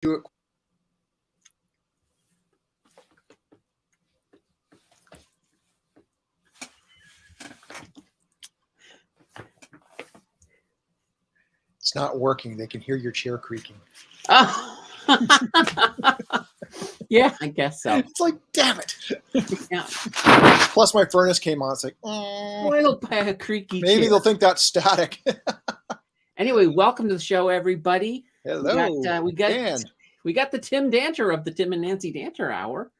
do it. It's not working. They can hear your chair creaking. Oh. Yeah, I guess so. It's like, damn it. Yeah. Plus, my furnace came on. It's like, Well, by a creaky maybe chair. they'll think that's static. Anyway, welcome to the show, everybody. Hello. We got the Tim Danter of the Tim and Nancy Danter Hour,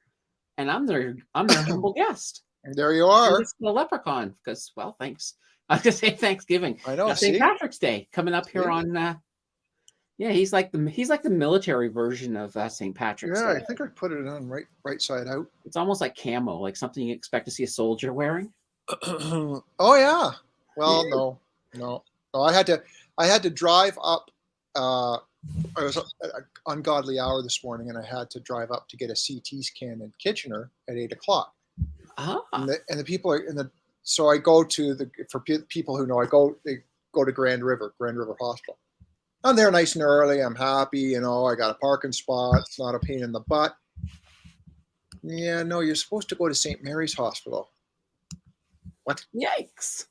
and I'm their humble guest. There you are. It's the Leprechaun, because, well, thanks. I was gonna say Thanksgiving. I know. St. Patrick's Day coming up here on. Yeah, he's like the military version of St. Patrick's Day. I think I put it on right side out. It's almost like camo, like something you expect to see a soldier wearing. Oh yeah. Well, no. I had to drive up. I was an ungodly hour this morning, and I had to drive up to get a CT scan in Kitchener at 8:00. And the people are in the. So I go to for people who know, they go to Grand River Hospital. I'm there nice and early. I'm happy, I got a parking spot. It's not a pain in the butt. Yeah, no, you're supposed to go to St. Mary's Hospital. What? Yikes.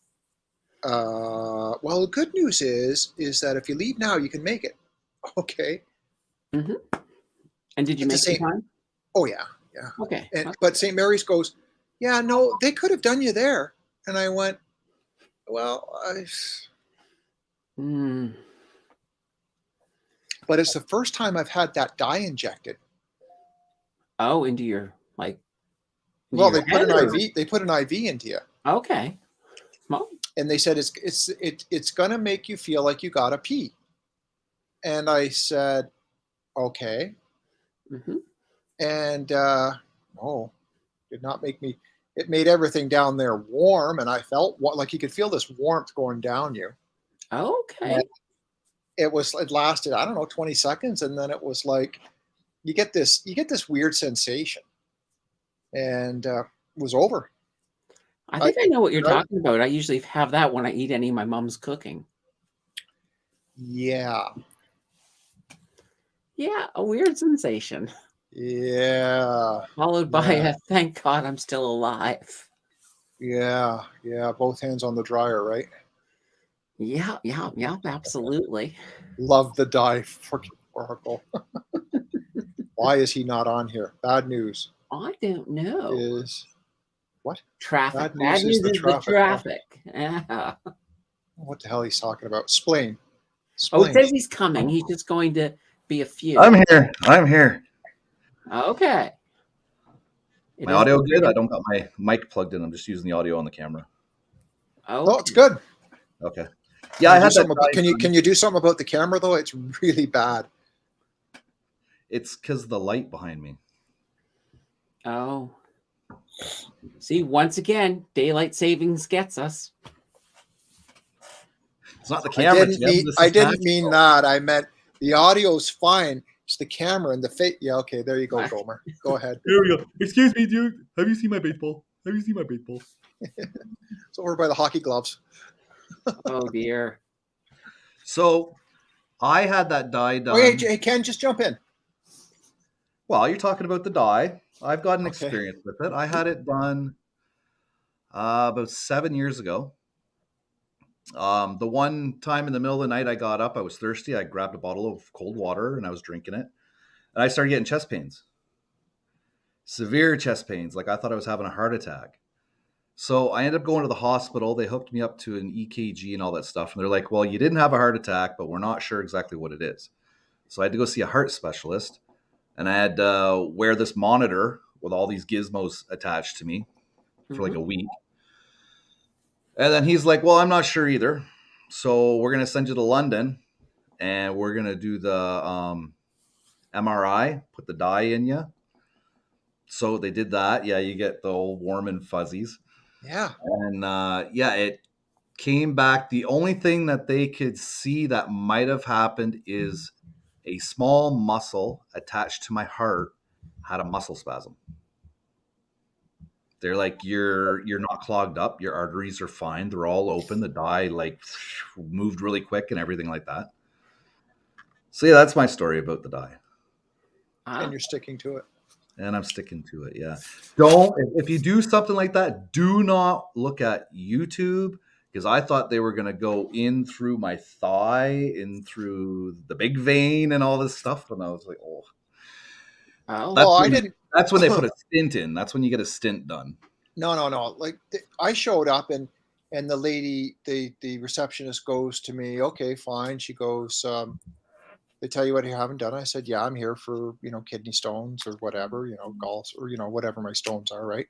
Well, the good news is that if you leave now, you can make it. Okay. Mm-hmm. And did you make the time? Oh, yeah. Okay. But St. Mary's goes, yeah, no, they could have done you there. And I went, well, But it's the first time I've had that dye injected. Oh, into your They put an IV. They put an IV into you. Okay. Well, and they said it's gonna make you feel like you gotta pee. And I said, okay. Mm-hmm. And did not make me. It made everything down there warm, and I felt like you could feel this warmth going down you. Okay. And it lasted, I don't know, 20 seconds, and then it was like you get this weird sensation, and it was over. I think I know what you're talking about. I usually have that when I eat any of my mom's cooking. Yeah. Yeah, a weird sensation. Yeah. Followed by a thank God I'm still alive. Yeah. Both hands on the dryer, right? Yeah, absolutely. Love the dye freaking oracle. Why is he not on here? Bad news. I don't know. Is what? Traffic. Bad news is the traffic. Yeah. What the hell he's talking about? Explain. Oh, it says he's coming. He's just going to be a few. I'm here. Okay. My audio good? I don't got my mic plugged in. I'm just using the audio on the camera. Oh, it's good. Okay. Yeah, I had can you do something about the camera though? It's really bad. It's because of the light behind me. Oh. See, once again, daylight savings gets us. It's not the camera. I didn't mean that. I meant the audio's fine. It's the camera and the face. Yeah, okay. There you go, Gomer. Go ahead. There we go. Excuse me, dude. Have you seen my baseball? It's over by the hockey gloves. Oh, dear. So I had that dye done. Wait, hey, Ken, just jump in. Well, you're talking about the dye. I've got an experience with it. I had it done about 7 years ago. The one time in the middle of the night I got up, I was thirsty. I grabbed a bottle of cold water and I was drinking it. And I started getting chest pains. Severe chest pains. Like I thought I was having a heart attack. So I ended up going to the hospital. They hooked me up to an EKG and all that stuff. And they're like, well, you didn't have a heart attack, but we're not sure exactly what it is. So I had to go see a heart specialist. And I had to wear this monitor with all these gizmos attached to me for like a week. And then he's like, well, I'm not sure either. So we're going to send you to London and we're going to do the MRI, put the dye in you. So they did that. Yeah, you get the old warm and fuzzies. Yeah. And it came back. The only thing that they could see that might have happened is a small muscle attached to my heart had a muscle spasm. They're like, you're not clogged up. Your arteries are fine. They're all open. The dye moved really quick and everything like that. So yeah, that's my story about the dye. And you're sticking to it. And I'm sticking to it. Yeah. Don't, if you do something like that, do not look at YouTube, because I thought they were going to go in through my thigh, in through the big vein and all this stuff. And I was like, oh, Oh, that's, I when, didn't. that's when they put a stint in. That's when you get a stint done. No. Like I showed up and the lady, the receptionist goes to me. Okay, fine. She goes, they tell you what you haven't done. I said, yeah, I'm here for, kidney stones or whatever, gall or, whatever my stones are. Right.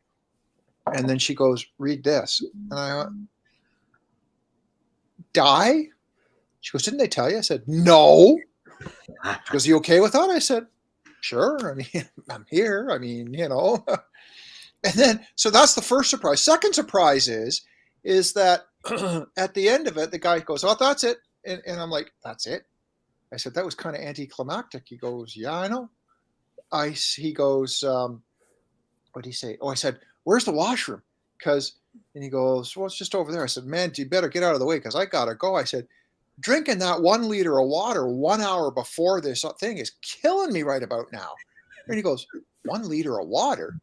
And then she goes, read this. And I went, dye? She goes, didn't they tell you? I said, no. She goes, you okay with that? I said, sure. I mean, I'm here. I mean, And then, so that's the first surprise. Second surprise is that at the end of it, the guy goes, oh, that's it. And I'm like, that's it? I said, that was kind of anticlimactic. He goes, yeah, I know. He goes, what did he say? Oh, I said, where's the washroom? And he goes, well, it's just over there. I said, man, you better get out of the way because I got to go. I said, drinking that 1 liter of water 1 hour before this thing is killing me right about now. And he goes, 1 liter of water?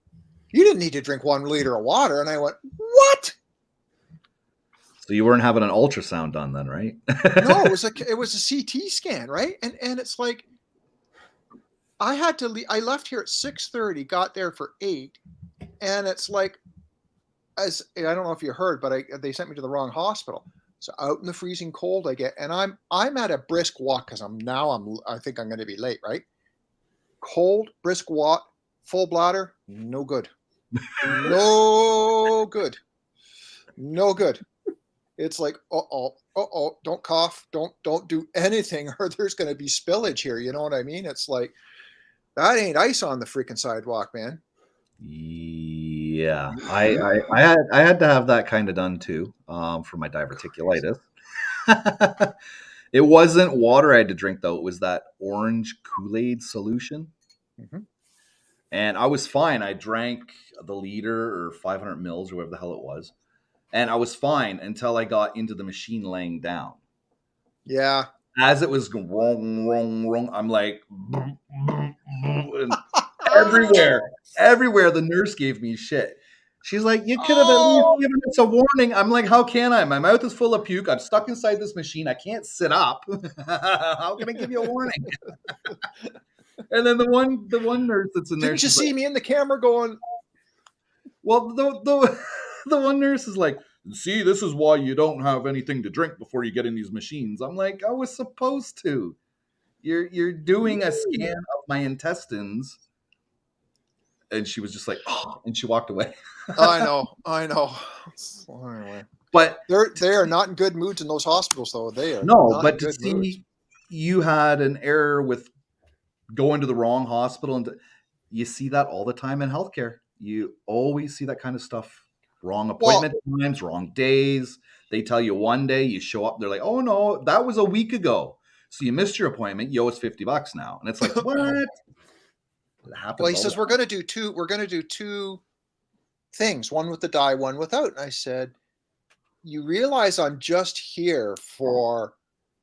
You didn't need to drink 1 liter of water. And I went, what? So you weren't having an ultrasound done then, right? No, it was a CT scan, right? And it's like, I had to leave. I left here at 6:30, got there for 8, and it's like, I don't know if you heard, but they sent me to the wrong hospital. So out in the freezing cold I get, and I'm at a brisk walk because I think I'm going to be late, right? Cold, brisk walk, full bladder, no good. No good. No good. It's like, don't cough, don't do anything, or there's going to be spillage here. You know what I mean? It's like, that ain't ice on the freaking sidewalk, man. Yeah, I had to have that kind of done too, for my diverticulitis. It wasn't water I had to drink though; it was that orange Kool-Aid solution. Mm-hmm. And I was fine. I drank the liter or 500 mils or whatever the hell it was, and I was fine until I got into the machine laying down. Yeah. As it was wrong, I'm like, and everywhere. The nurse gave me shit. She's like, you could have at least given us a warning. I'm like, how can I? My mouth is full of puke. I'm stuck inside this machine. I can't sit up. How can I give you a warning? And then the one nurse that's in there. Didn't you see me in the camera going? Well, the one nurse is like, see, this is why you don't have anything to drink before you get in these machines. I'm like, I was supposed to. You're doing a scan of my intestines. And she was just like, oh, and she walked away. I know. Well, anyway. But they are not in good moods in those hospitals, though. They are no. But to see moods. You had an error with going to the wrong hospital, and you see that all the time in healthcare. You always see that kind of stuff. Wrong appointment times, wrong days. They tell you one day, you show up, they're like, oh no, that was a week ago. So you missed your appointment. You owe us $50 now, and it's like, what? Well, he says we're going to do two things, one with the dye, one without. And I said, you realize I'm just here for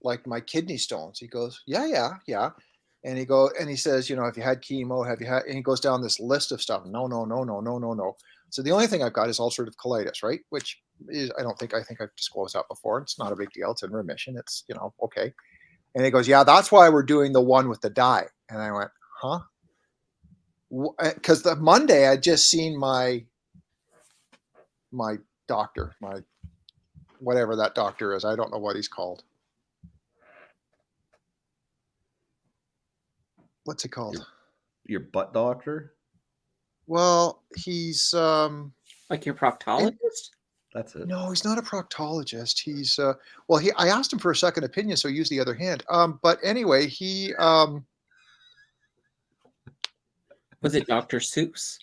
like my kidney stones? He goes, yeah. And he says, have you had chemo? And he goes down this list of stuff. No. So the only thing I've got is ulcerative colitis, right? Which is, I think I've disclosed that before. It's not a big deal. It's in remission. It's, okay. And he goes, yeah, that's why we're doing the one with the dye. And I went, huh? Because the Monday I'd just seen my doctor, whatever that doctor is. I don't know what he's called. What's it called? Your butt doctor? Well, he's like your proctologist? That's it. No, he's not a proctologist. He's I asked him for a second opinion, so he used the other hand. But anyway, he was it Dr. Seuss?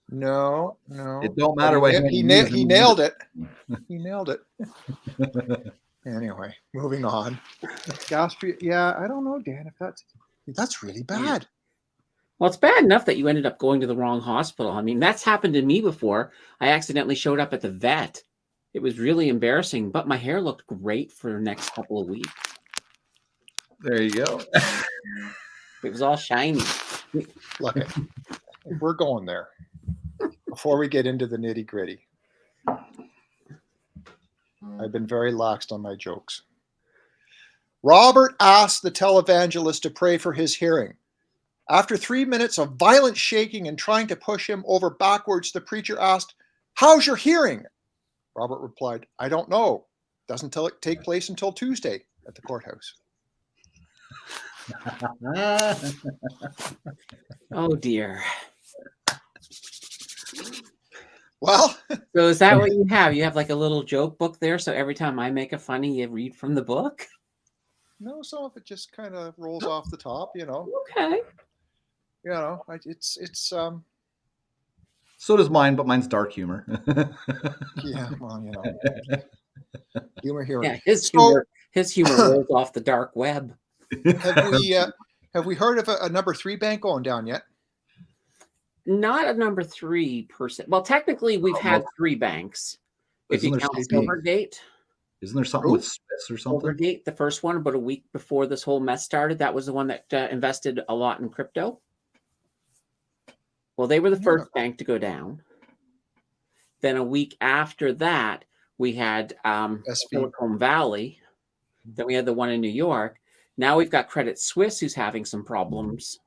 No. It don't matter what he nailed it. He nailed it. Anyway, moving on. Gastria, yeah, I don't know, Dan, if that's really bad. Well, it's bad enough that you ended up going to the wrong hospital. I mean, that's happened to me before. I accidentally showed up at the vet. It was really embarrassing, but my hair looked great for the next couple of weeks. There you go. It was all shiny. Look, we're going there before we get into the nitty gritty. I've been very laxed on my jokes. Robert asked the televangelist to pray for his hearing. After 3 minutes of violent shaking and trying to push him over backwards, the preacher asked, "How's your hearing?" Robert replied, "I don't know. Doesn't take place until Tuesday at the courthouse." Oh dear. Well, So is that what you have? You have like a little joke book there, so every time I make a funny, you read from the book? no, some of it just kind of rolls off the top, Okay. It's So does mine, but mine's dark humor. yeah, well, humor here. Yeah, So- his humor rolls off the dark web. Have we heard of a number 3 bank going down yet? Not a number 3%. Well, technically, we've had 3 banks. If you Isn't there count something- Silvergate. Isn't there something with Swiss or something? Silvergate, the first one, about a week before this whole mess started, that was the one that invested a lot in crypto. Well, they were the first bank to go down. Then a week after that, we had Silicon Valley. Then we had the one in New York. Now we've got Credit Suisse, who's having some problems.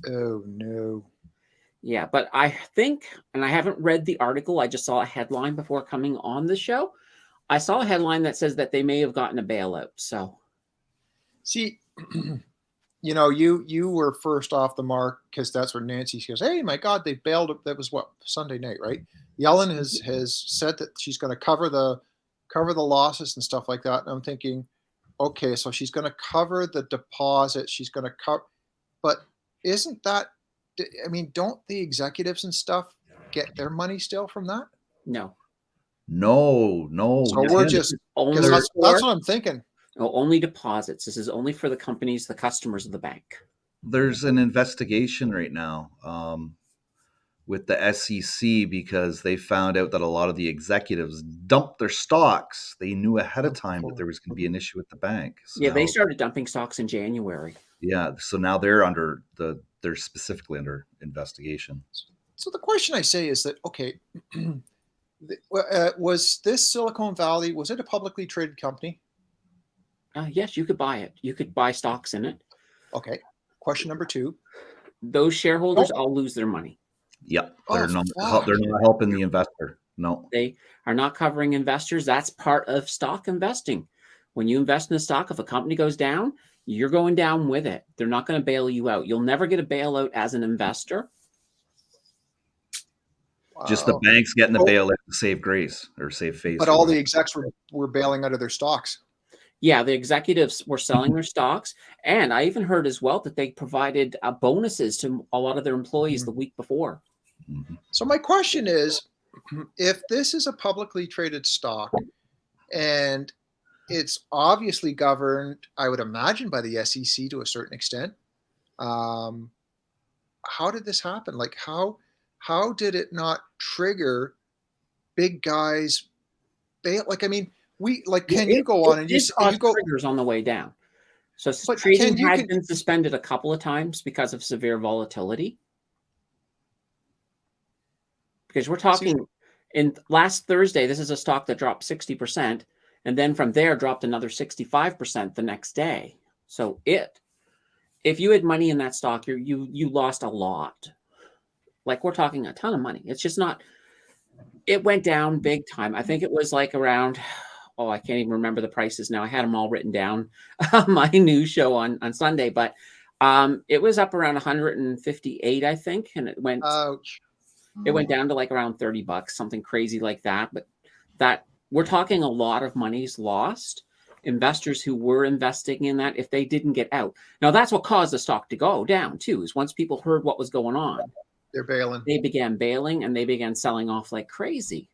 Oh no. Yeah, but I think, and I haven't read the article, I just saw a headline before coming on the show. I saw a headline that says that they may have gotten a bailout. So, see, you were first off the mark because that's where Nancy goes, "Hey, my God, they bailed." That was what, Sunday night, right? Yellen has said that she's going to cover the losses and stuff like that. And I'm thinking, okay, so she's going to cover the deposit. She's going to cover, but isn't that? I mean, don't the executives and stuff get their money still from that? no. No. So you we're can't. just Only that's for- what I'm thinking. No, only deposits. This is only for the companies, the customers of the bank. There's an investigation right now with the SEC because they found out that a lot of the executives dumped their stocks. They knew ahead of time that there was going to be an issue with the bank. So Yeah, they now- started dumping stocks in January. Yeah, so now they're specifically under investigation. So the question I say is that, okay, was this Silicon Valley, was it a publicly traded company? Yes, you could buy it. You could buy stocks in it. Okay. Question number 2. Those shareholders all lose their money. Yep, Oh, they're not fuck. helping the investor. No. They are not covering investors. That's part of stock investing. When you invest in a stock, if a company goes down, you're going down with it. They're not going to bail you out. You'll never get a bailout as an investor. Just the Wow. banks getting the Oh. bailout to save grace or save face. But or all whatever. the execs were bailing out of their stocks. Yeah, the executives were selling their stocks. And I even heard as well that they provided bonuses to a lot of their employees the week before. Mhm. So my question is, if this is a publicly traded stock and it's obviously governed, I would imagine, by the SEC to a certain extent, how did this happen? Like how did it not trigger big guys bail? Like, I mean, can you go on and you go, triggers on the way down. So But trading you had can- been suspended a couple of times because of severe volatility. Because we're talking in last Thursday, this is a stock that dropped 60%, and then from there dropped another 65% the next day. So if you had money in that stock, you lost a lot. Like, we're talking a ton of money. It's just not. It went down big time. I think it was like around. Oh, I can't even remember the prices now. I had them all written down on my news show on Sunday, but it was up around 158, I think, and it went ouch. down to like around $30, something crazy like that. But that we're talking a lot of money's lost. Investors who were investing in that, if they didn't get out. Now that's what caused the stock to go down too, is once people heard what was going on, They're bailing. they began bailing and they began selling off like crazy.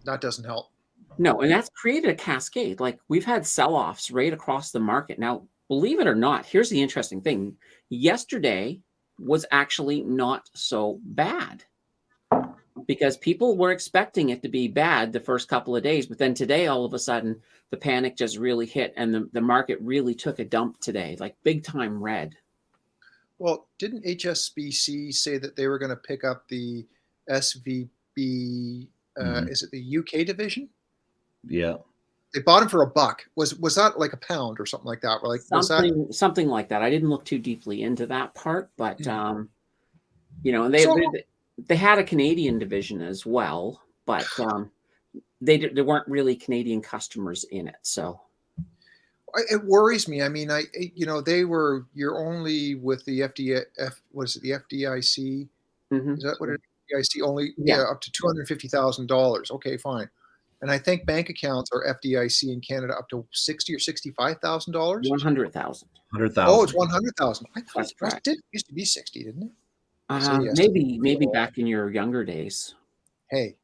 That doesn't help. No, and that's created a cascade. Like, we've had sell-offs right across the market. Now, believe it or not, here's the interesting thing. Yesterday was actually not so bad. because people were expecting it to be bad the first couple of days, but then today, all of a sudden, the panic just really hit, and the market really took a dump today, like big time red. Well, didn't HSBC say that they were going to pick up the SVB? Mhm. Is it the UK division? Yeah. They bought him for $1. Was that like £1 or something like that? Like, was that Something like that. I didn't look too deeply into that part, but you know, and so? they had a Canadian division as well, but there weren't really Canadian customers in it. So It worries me. I mean, you're only with the what is it, the FDIC? mhm. Is that what it is? FDIC only, Yeah, up to $250,000. Okay, fine. And I think bank accounts are FDIC in Canada up to $60,000 or $65,000. 100,000. Oh, it's 100,000. 100,000. I thought That's correct. it used to be 60, didn't it? Say yes. Maybe back in your younger days. Hey.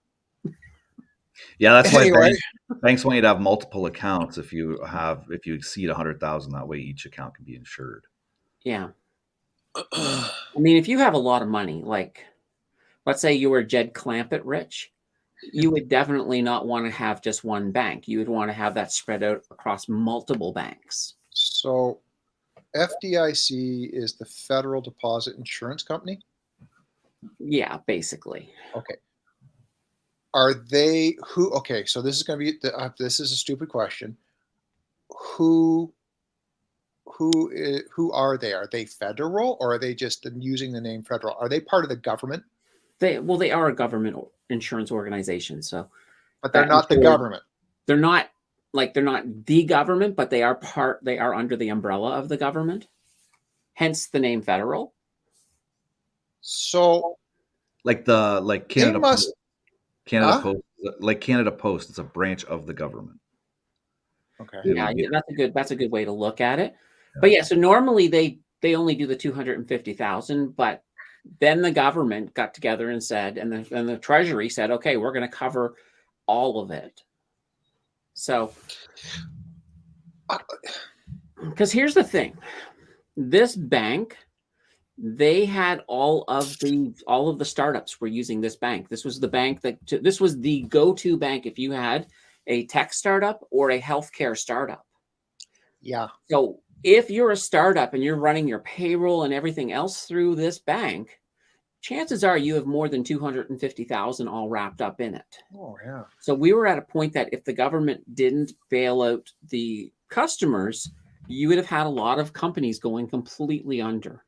Yeah, that's why Anyway, banks want you to have multiple accounts if you exceed 100,000. That way, each account can be insured. Yeah. I mean, if you have a lot of money, like let's say you were Jed Clampett rich, you would definitely not want to have just one bank. You would want to have that spread out across multiple banks. so FDIC is the Federal Deposit Insurance Company. Yeah, basically. Okay. Are they who? Okay, so this is going to be this is a stupid question. Who who are they? Are they federal, or are they just using the name federal? Are they part of the government? They are a government insurance organization, so But they're that not the insures- government. They're not the government, but they are under the umbrella of the government. Hence the name federal. So Like they Canada must. Post, Canada Huh? Post, like Canada Post, it's a branch of the government. Okay. It Yeah, would be- that's a good way to look at it. Yeah. But yeah, so normally they only do the 250,000, but then the government got together and said, and the Treasury said, okay, we're going to cover all of it. So, because here's the thing, this bank, they had all of the startups were using this bank. This was the bank this was the go-to bank if you had a tech startup or a healthcare startup. Yeah. So if you're a startup and you're running your payroll and everything else through this bank, chances are you have more than 250,000 all wrapped up in it. Oh yeah. So we were at a point that if the government didn't bail out the customers, you would have had a lot of companies going completely under.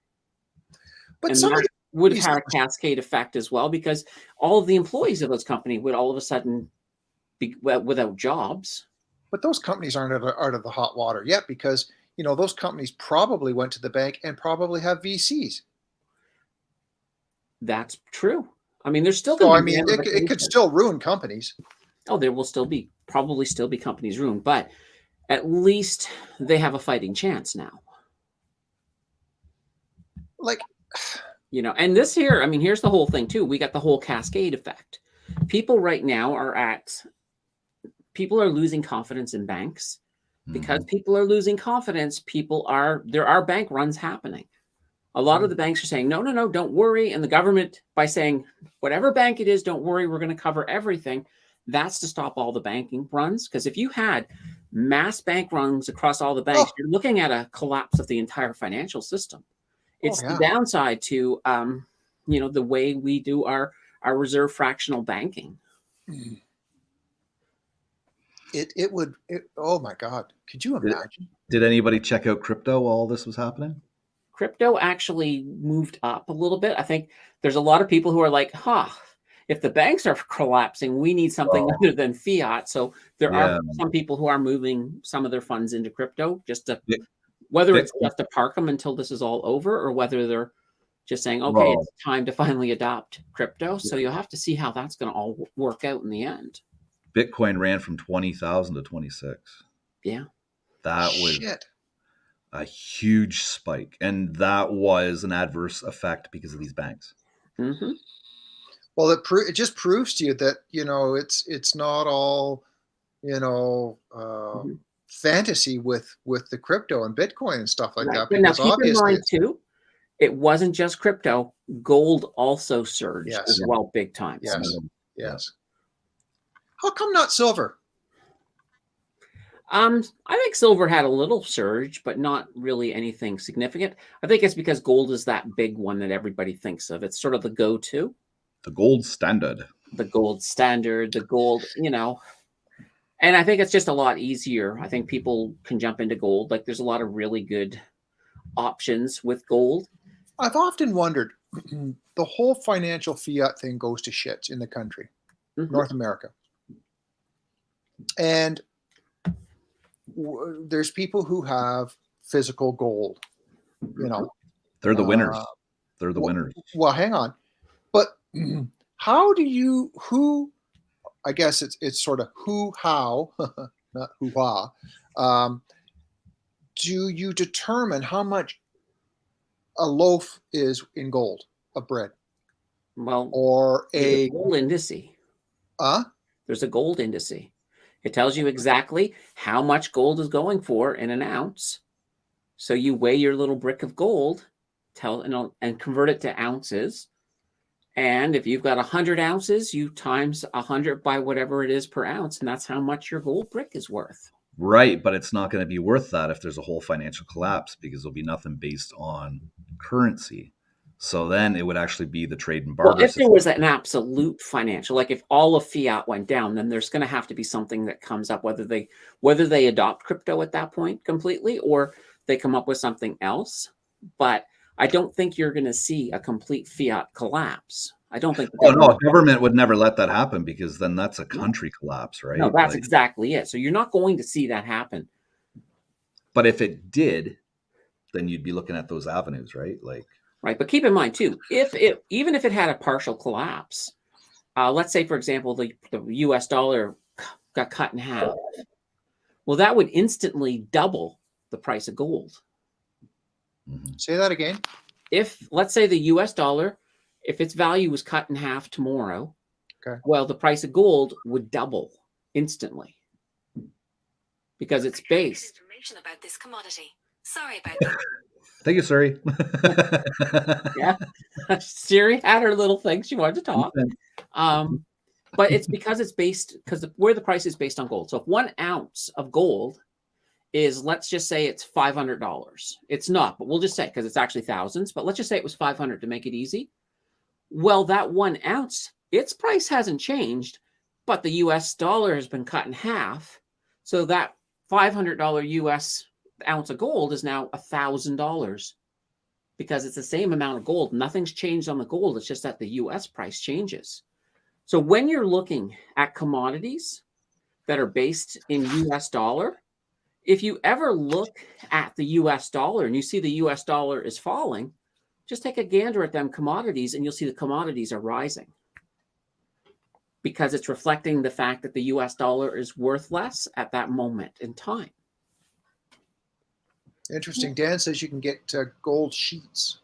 But And some of that the would have companies- had a cascade effect as well, because all of the employees of those companies would all of a sudden be without jobs. but those companies aren't out of the hot water yet, because those companies probably went to the bank and probably have VCs. That's true. I mean, there's still So going I to be mean, it could still ruin companies. Oh, there will probably still be companies ruined, but at least they have a fighting chance now. Like, And this here, I mean, here's the whole thing too. We got the whole cascade effect. People right now people are losing confidence in banks. Because people are losing confidence, there are bank runs happening. A lot of the banks are saying, no, don't worry. And the government, by saying, whatever bank it is, don't worry, we're going to cover everything. That's to stop all the banking runs. Because if you had mass bank runs across all the banks, you're looking at a collapse of the entire financial system. It's the downside to, the way we do our reserve fractional banking. Oh my God. Could you imagine? Did anybody check out crypto while all this was happening? Crypto actually moved up a little bit. I think there's a lot of people who are like, if the banks are collapsing, we need something other than fiat. So there are some people who are moving some of their funds into crypto whether it's just to park them until this is all over, or whether they're just saying, okay, it's time to finally adopt crypto. So you'll have to see how that's going to all work out in the end. Bitcoin ran from 20,000 to 26. Yeah. That was a huge spike. And that was an adverse effect because of these banks. Mm-hmm. Well, it just proves to you that, it's not all, fantasy with the crypto and Bitcoin and stuff like that. But now Because keep in obviously mind too, it wasn't just crypto. gold also surged Yes. as well, big time. Yes. Yes. How come not silver? I think silver had a little surge, but not really anything significant. I think it's because gold is that big one that everybody thinks of. It's sort of the go-to, The gold standard. the gold standard, the gold, and I think it's just a lot easier. I think people can jump into gold. Like there's a lot of really good options with gold. I've often wondered, the whole financial fiat thing goes to shits in the country, North America. And there's people who have physical gold, They're the winners. They're the winners. Well, hang on. But how do you, I guess it's sort of how, not hoo-ha, do you determine how much a loaf is in gold of bread? Well, or a gold indice. There's a gold indice. It tells you exactly how much gold is going for in an ounce. So you weigh your little brick of gold, and convert it to ounces. And if you've got 100 ounces, you times 100 by whatever it is per ounce, and that's how much your gold brick is worth. Right, but it's not going to be worth that if there's a whole financial collapse, because there'll be nothing based on currency. So then it would actually be the trade and barter. Well, if there was an absolute financial, like if all of fiat went down, then there's going to have to be something that comes up, whether they adopt crypto at that point completely, or they come up with something else. But I don't think you're going to see a complete fiat collapse. I don't think. No, government would never let that happen, because then that's a country collapse, right? No, that's exactly it. So you're not going to see that happen. But if it did, then you'd be looking at those avenues, right? Right, but keep in mind too, even if it had a partial collapse, let's say for example the U.S. dollar got cut in half, well, that would instantly double the price of gold. Say that again. If let's say the U.S. dollar, if its value was cut in half tomorrow, okay, well, the price of gold would double instantly because it's based. Information about this commodity. Sorry about that. Thank you, Siri. Yeah, Siri had her little thing. She wanted to talk. But it's because it's based, where the price is based on gold. So if 1 ounce of gold is, let's just say it's $500. It's not, but we'll just say, because it's actually thousands, but let's just say it was 500 to make it easy. Well, that 1 ounce, its price hasn't changed, but the US dollar has been cut in half. So that $500 US ounce of gold is now $1,000 because it's the same amount of gold. Nothing's changed on the gold. It's just that the US price changes. So when you're looking at commodities that are based in US dollar, if you ever look at the US dollar and you see the US dollar is falling, just take a gander at them commodities and you'll see the commodities are rising because it's reflecting the fact that the US dollar is worth less at that moment in time. Interesting. Dan says you can get gold sheets.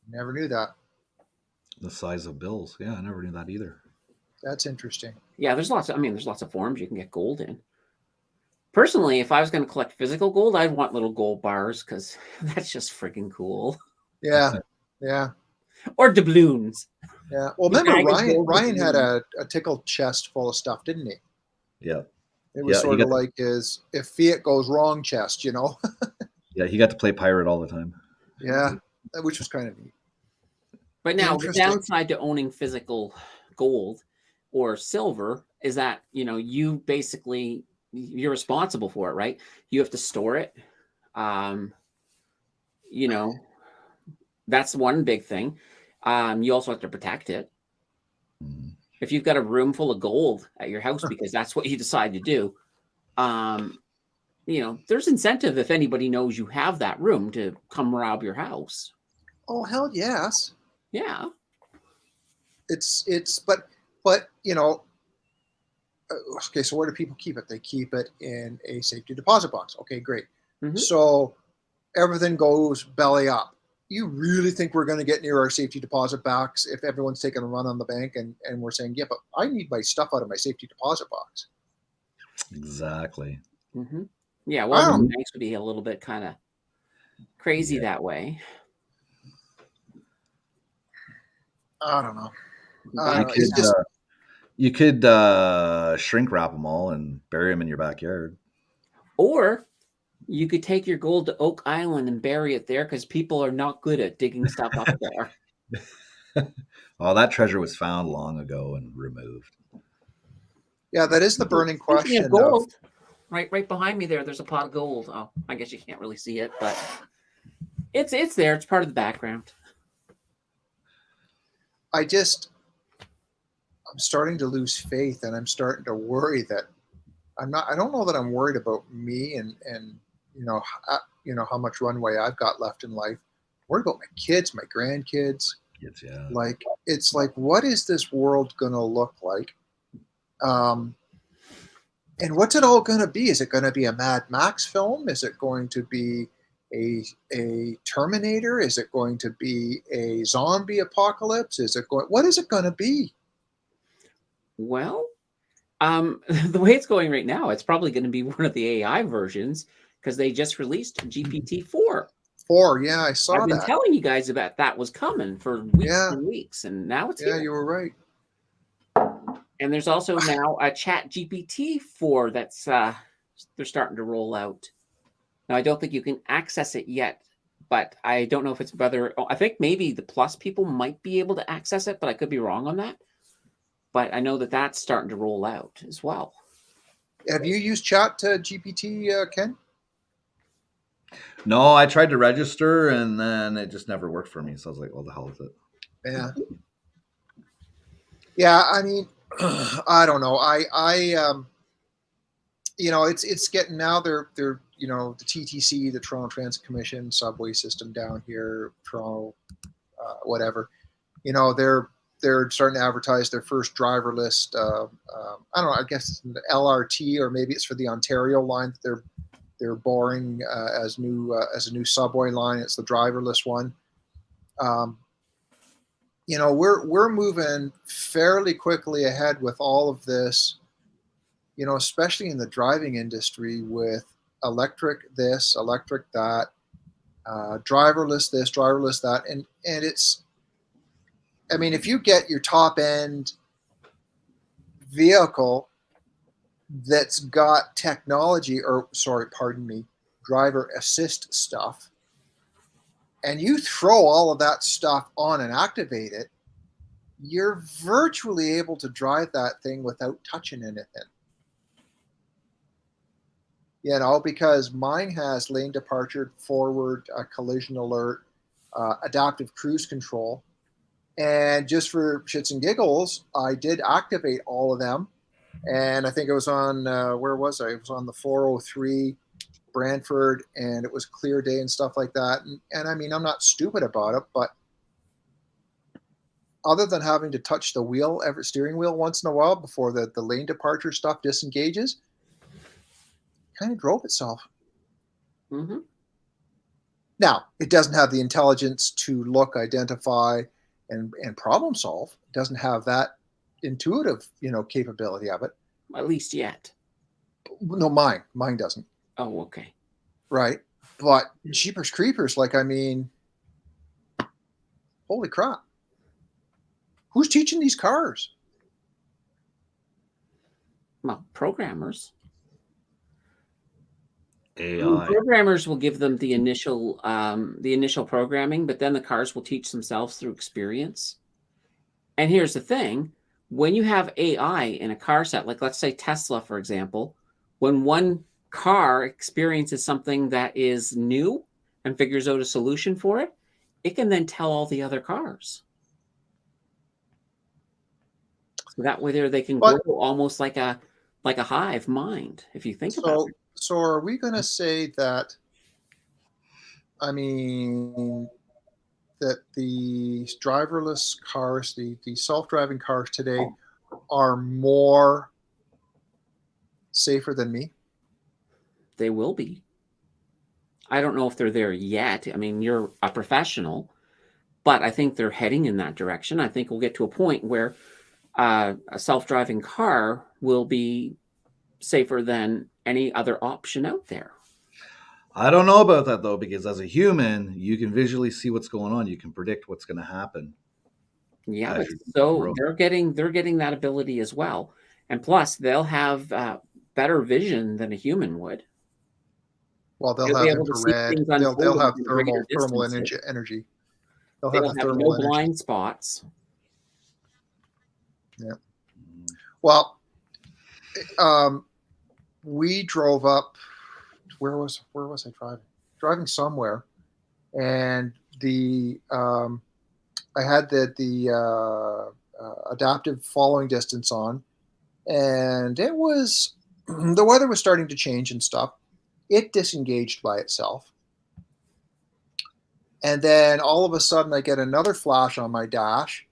Never knew that. The size of bills. Yeah, I never knew that either. That's interesting. Yeah, there's lots of forms you can get gold in. Personally, if I was going to collect physical gold, I'd want little gold bars because that's just freaking cool. Yeah, yeah. Or doubloons. Yeah. Well, remember Ryan had a tickle chest full of stuff, didn't he? Yeah. It was sort of like his if fiat goes wrong chest, Yeah, he got to play pirate all the time. Yeah, which was kind of neat. But now the downside to owning physical gold or silver is that, you're responsible for it, right? You have to store it. That's one big thing. You also have to protect it. If you've got a room full of gold at your house because that's what you decide to do, there's incentive if anybody knows you have that room to come rob your house. Oh, hell yes. Yeah. But okay, so where do people keep it? They keep it in a safety deposit box. Okay, great. Mm-hmm. So everything goes belly up. You really think we're going to get near our safety deposit box if everyone's taking a run on the bank and we're saying, yeah, but I need my stuff out of my safety deposit box. Exactly. Mm-hmm. Yeah, well, the banks would be a little bit kind of crazy that way. I don't know. But You It's could just you could shrink wrap them all and bury them in your backyard. or you could take your gold to Oak Island and bury it there because people are not good at digging stuff up there. Oh, that treasure was found long ago and removed. yeah, that is the burning Speaking of question of gold, right behind me there's a pot of gold. Oh, I guess you can't really see it, but it's there. It's part of the background. I'm starting to lose faith, and I'm starting to worry that I don't know that I'm worried about me and how much runway I've got left in life. I'm worried about my kids, my grandkids. Yeah. Like it's like, what is this world gonna look like? Um, and what's it all gonna be? Is it gonna be a Mad Max film? Is it going to be a Terminator? Is it going to be a zombie apocalypse? What is it gonna be? Well, the way it's going right now, it's probably going to be one of the AI versions because they just released GPT-4. Yeah, I saw I've been that. telling you guys about that was coming for weeks Yeah. and weeks, and now it's Yeah, here. you were right. And there's also now a Chat GPT-4 that's they're starting to roll out. Now, I don't think you can access it yet, but I don't know if it's whether I think maybe the Plus people might be able to access it, but I could be wrong on that. But I know that that's starting to roll out as well. Have you used Chat GPT, Ken? No, I tried to register and then it just never worked for me. So I was like, well, the hell with it. Yeah. Yeah, I mean, I don't know. It's getting now. They're the TTC, the Toronto Transit Commission, subway system down here, Toronto, whatever. They're starting to advertise their first driverless. I don't know. I guess it's the LRT, or maybe it's for the Ontario line that they're boring as a new subway line. It's the driverless one. We're moving fairly quickly ahead with all of this. Especially in the driving industry with electric this, electric that, driverless this, driverless that, and it's. I mean, if you get your top end vehicle that's got technology, or sorry, pardon me, driver assist stuff, and you throw all of that stuff on and activate it, you're virtually able to drive that thing without touching anything. Because mine has lane departure, forward, collision alert, adaptive cruise control. And just for shits and giggles, I did activate all of them. And I think it was on, where was I? It was on the 403 Brantford, and it was clear day and stuff like that. And I mean, I'm not stupid about it, but other than having to touch the steering wheel once in a while before the lane departure stuff disengages, kind of drove itself. Mm-hmm. Now, it doesn't have the intelligence to look, identify, and problem solve. It doesn't have that intuitive, capability of it. At least yet. No, mine doesn't. Oh, okay. Right. But Jeepers Creepers, like, I mean, holy crap. Who's teaching these cars? Well, programmers. AI. Programmers will give them the initial programming, but then the cars will teach themselves through experience. And here's the thing: when you have AI in a car set, like let's say Tesla, for example, when one car experiences something that is new and figures out a solution for it, it can then tell all the other cars. So that way there they can grow almost like a hive mind, if you think about it. So are we going to say that, I mean, that the driverless cars, the self-driving cars today are more safer than me? They will be. I don't know if they're there yet. I mean, you're a professional, but I think they're heading in that direction. I think we'll get to a point where a self-driving car will be safer than any other option out there. I don't know about that though, because as a human, you can visually see what's going on. You can predict what's going to happen. Yeah, as but you're so growing. they're getting that ability as well, and plus they'll have better vision than a human would. Well, they'll They'll be have able to see infrared. things They'll unfolding have from greater thermal distances. energy. They'll They have will the have no thermal energy. blind spots. Yeah. Well, we drove up. Where was I driving? Driving somewhere, and I had the adaptive following distance on, and it was the weather was starting to change and stuff. It disengaged by itself, and then all of a sudden I get another flash on my dash.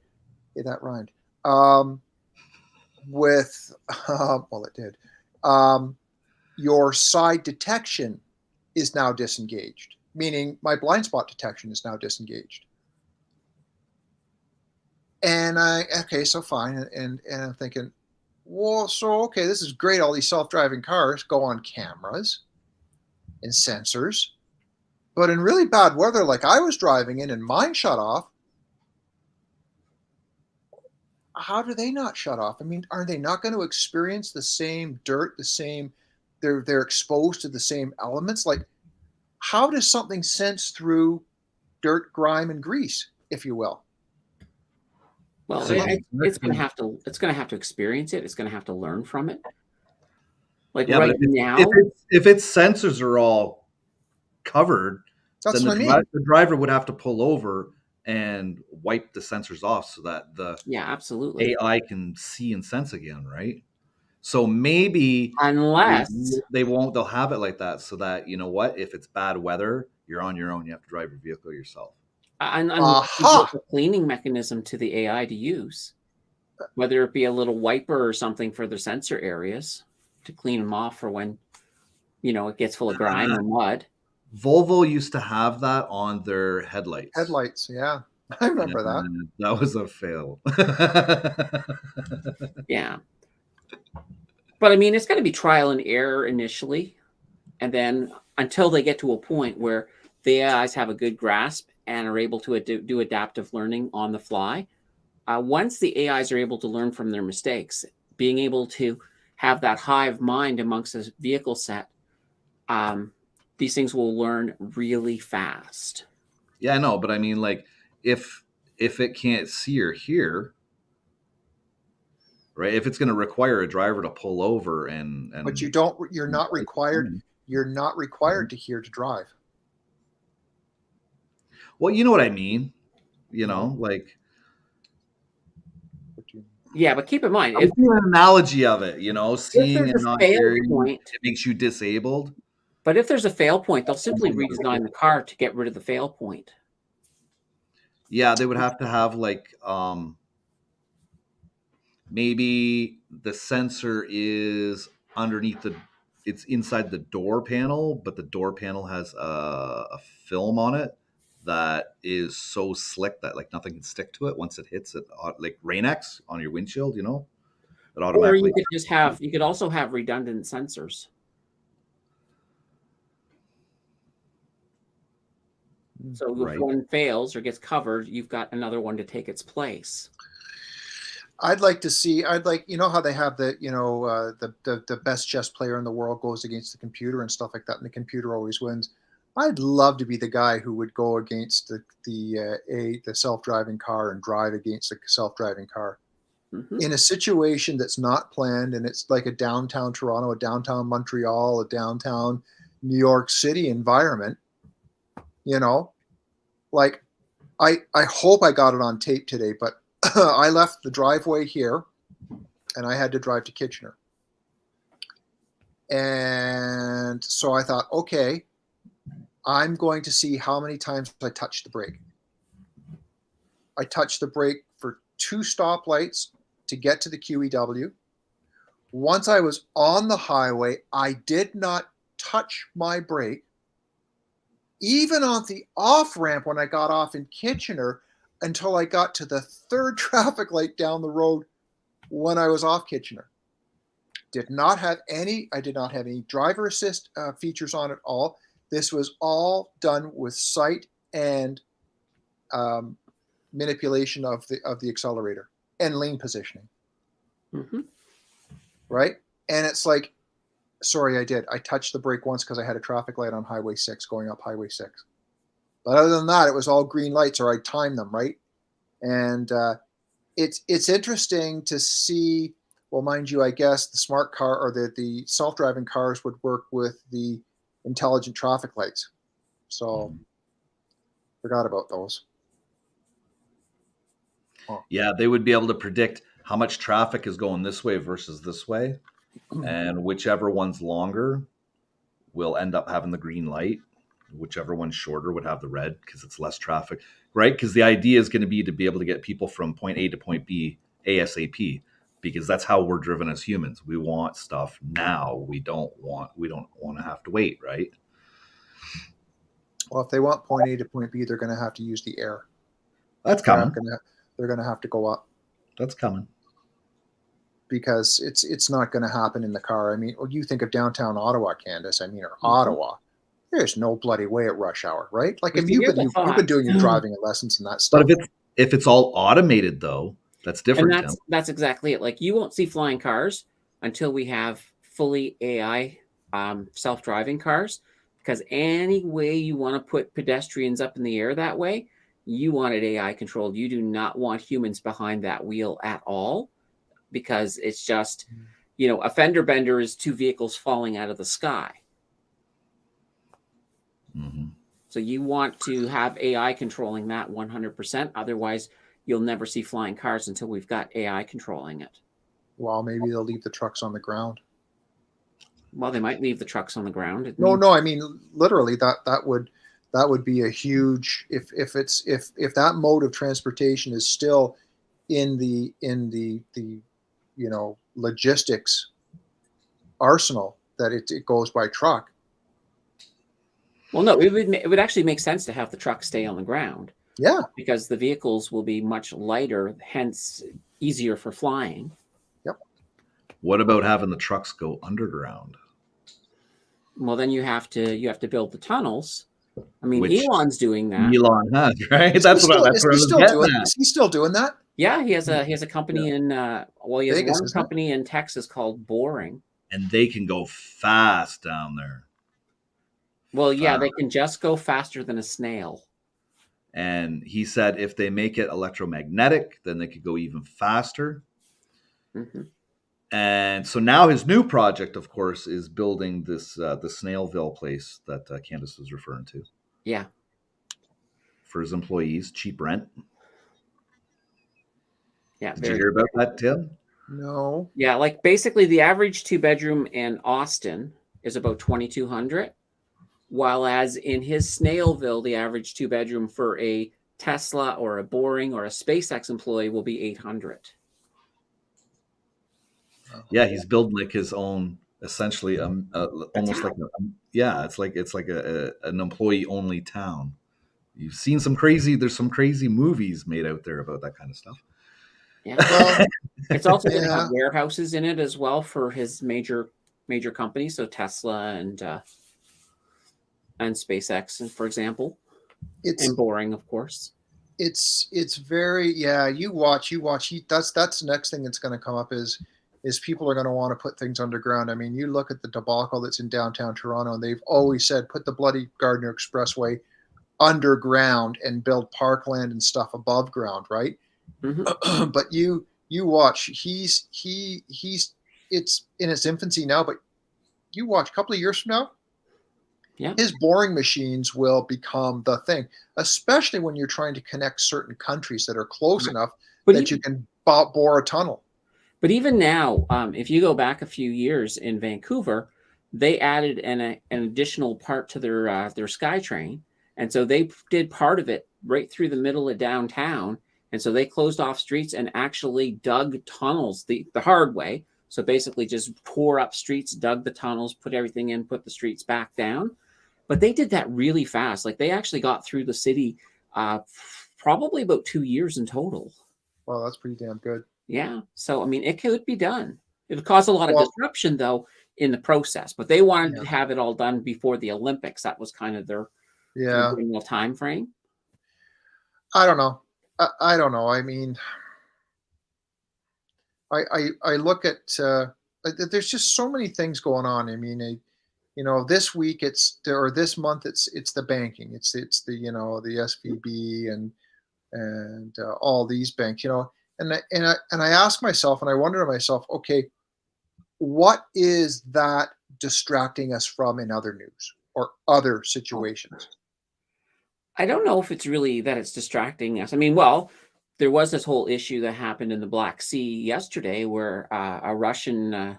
Hey, that rhymed. With well, it did. Your side detection is now disengaged, meaning my blind spot detection is now disengaged. And so fine, and I'm thinking, well, so okay, this is great. All these self-driving cars go on cameras and sensors, but in really bad weather, like I was driving in, and mine shut off. How do they not shut off? I mean, are they not going to experience the same dirt, the same? They're exposed to the same elements. Like, how does something sense through dirt, grime, and grease, if you will? Well, So it's going to have to experience it. It's going to have to learn from it. Like yeah, but right now, if its sensors are all covered, That's then what I mean. the driver would have to pull over and wipe the sensors off so that the yeah, absolutely. AI can see and sense again, right? So maybe Unless they won't. They'll have it like that so that you know what, if it's bad weather, you're on your own. You have to drive your vehicle yourself. unless you give Aha! a cleaning mechanism to the AI to use, whether it be a little wiper or something for the sensor areas to clean them off for when it gets full of grime or mud. Volvo used to have that on their headlights. Headlights, yeah. I remember that. And that was a fail. Yeah. But I mean, it's going to be trial and error initially. And then until they get to a point where the AIs have a good grasp and are able to do adaptive learning on the fly. Once the AIs are able to learn from their mistakes, being able to have that hive mind amongst a vehicle set, these things will learn really fast. Yeah, I know, but I mean, like, if it can't see or hear, right? If it's going to require a driver to pull over and But you're not required. You're not required to hear to drive. Well, you know what I mean. You know, like Yeah, but keep in mind, I'm doing an analogy of it. You know, if seeing there's and a not fail hearing, point, it makes you disabled. but if there's a fail point, they'll simply redesign the car to get rid of the fail point. Yeah, they would have to have like maybe the sensor is underneath it's inside the door panel, but the door panel has a film on it that is so slick that like nothing can stick to it once it hits it, like Rain-X on your windshield, you know, it Or automatically. you could also have redundant sensors. So Right. if one fails or gets covered, you've got another one to take its place. I'd like how they have the best chess player in the world goes against the computer and stuff like that, and the computer always wins. I'd love to be the guy who would go against the self-driving car and drive against the self-driving car Mhm. in a situation that's not planned, and it's like a downtown Toronto, a downtown Montreal, a downtown New York City environment. You know, like I hope I got it on tape today, but I left the driveway here and I had to drive to Kitchener. And so I thought, okay, I'm going to see how many times I touched the brake. I touched the brake for 2 stoplights to get to the QEW. Once I was on the highway, I did not touch my brake. Even on the off ramp when I got off in Kitchener, until I got to the 3rd traffic light down the road when I was off Kitchener. I did not have any driver assist features on at all. This was all done with sight and manipulation of the accelerator and lane positioning, Hmm. right? And it's like, sorry, I touched the brake once because I had a traffic light on Highway 6 going up Highway 6. But other than that, it was all green lights, or I timed them right. And it's interesting to see. Well, mind you, I guess the smart car or the self-driving cars would work with the intelligent traffic lights. So forgot about those. Yeah, they would be able to predict how much traffic is going this way versus this way, and whichever one's longer will end up having the green light. Whichever one's shorter would have the red because it's less traffic, right? Because the idea is going to be able to get people from point A to point B ASAP, because that's how we're driven as humans. We want stuff now. We don't want to have to wait, right? Well, if they want point A to point B, they're going to have to use the air. That's They're coming. going to have to go up, That's coming. because it's not going to happen in the car. I mean, you think of downtown Ottawa, Candace. I mean, or Mhm. Ottawa. There's no bloody way at rush hour, right? Like, if But you've here's the been thought. doing your driving lessons and that stuff. But if it's all automated though, that's different. And Tim. that's exactly it. Like, you won't see flying cars until we have fully AI self-driving cars, because any way you want to put pedestrians up in the air that way, you want it AI controlled. You do not want humans behind that wheel at all, because it's just, a fender bender is two vehicles falling out of the sky. Mm-hmm. So you want to have AI controlling that 100%. Otherwise, you'll never see flying cars until we've got AI controlling it. Well, maybe they'll leave the trucks on the ground. Well, they might leave the trucks on the ground. No. I mean, literally, that would be a huge, if that mode of transportation is still in the logistics arsenal, that it goes by truck. Well, no, it would actually make sense to have the truck stay on the ground, Yeah. because the vehicles will be much lighter, hence easier for flying. Yep. What about having the trucks go underground? Well, then you have to build the tunnels. I mean, Which Elon's doing that. Elon has, right? Is That's he what still- I is he was still getting doing? at. Is he still doing that? Yeah, he has a company in he has Vegas, one isn't it? company in Texas called Boring. And they can go fast down there. Well, yeah, they can just go faster than a snail. And he said if they make it electromagnetic, then they could go even faster. Mm-hmm. And so now his new project, of course, is building this the Snailville place that Candace was referring to. Yeah. For his employees, cheap rent. Yeah. Did you hear about that, Tim? No. Yeah, like basically the average 2-bedroom in Austin is about $2,200, while as in his Snailville, the average 2-bedroom for a Tesla or a Boring or a SpaceX employee will be $800. Yeah, he's building like his own, essentially, almost like it's like an employee only town. You've seen there's some crazy movies made out there about that kind of stuff. Yeah. Well, It's also going to Yeah. have warehouses in it as well for his major companies, so Tesla and SpaceX, for example, it's and Boring, of course. it's very, yeah. You watch. That's the next thing that's going to come up is people are going to want to put things underground. I mean, you look at the debacle that's in downtown Toronto, and they've always said put the bloody Gardner Expressway underground and build parkland and stuff above ground, right? Mhm. But you watch. He's it's in its infancy now, but you watch a couple of years from now, Yeah. his boring machines will become the thing, especially when you're trying to connect certain countries that are close enough But that you can bore a tunnel. But even now, if you go back a few years in Vancouver, they added an additional part to their SkyTrain, and so they did part of it right through the middle of downtown, and so they closed off streets and actually dug tunnels the hard way. So basically, just tore up streets, dug the tunnels, put everything in, put the streets back down. But they did that really fast. Like, they actually got through the city probably about 2 years in total. Well, that's pretty damn good. Yeah. So, I mean, it could be done. It would cause a lot of Well- disruption, though, in the process. But they wanted Yeah. to have it all done before the Olympics. That was kind of their Yeah, original time frame. I don't know. I don't know. I mean, I look at there's just so many things going on. I mean, this week or this month it's the banking. It's the the SVB and all these banks. And I ask myself and I wonder to myself, okay, what is that distracting us from in other news or other situations? I don't know if it's really that it's distracting us. I mean, well, there was this whole issue that happened in the Black Sea yesterday, where a Russian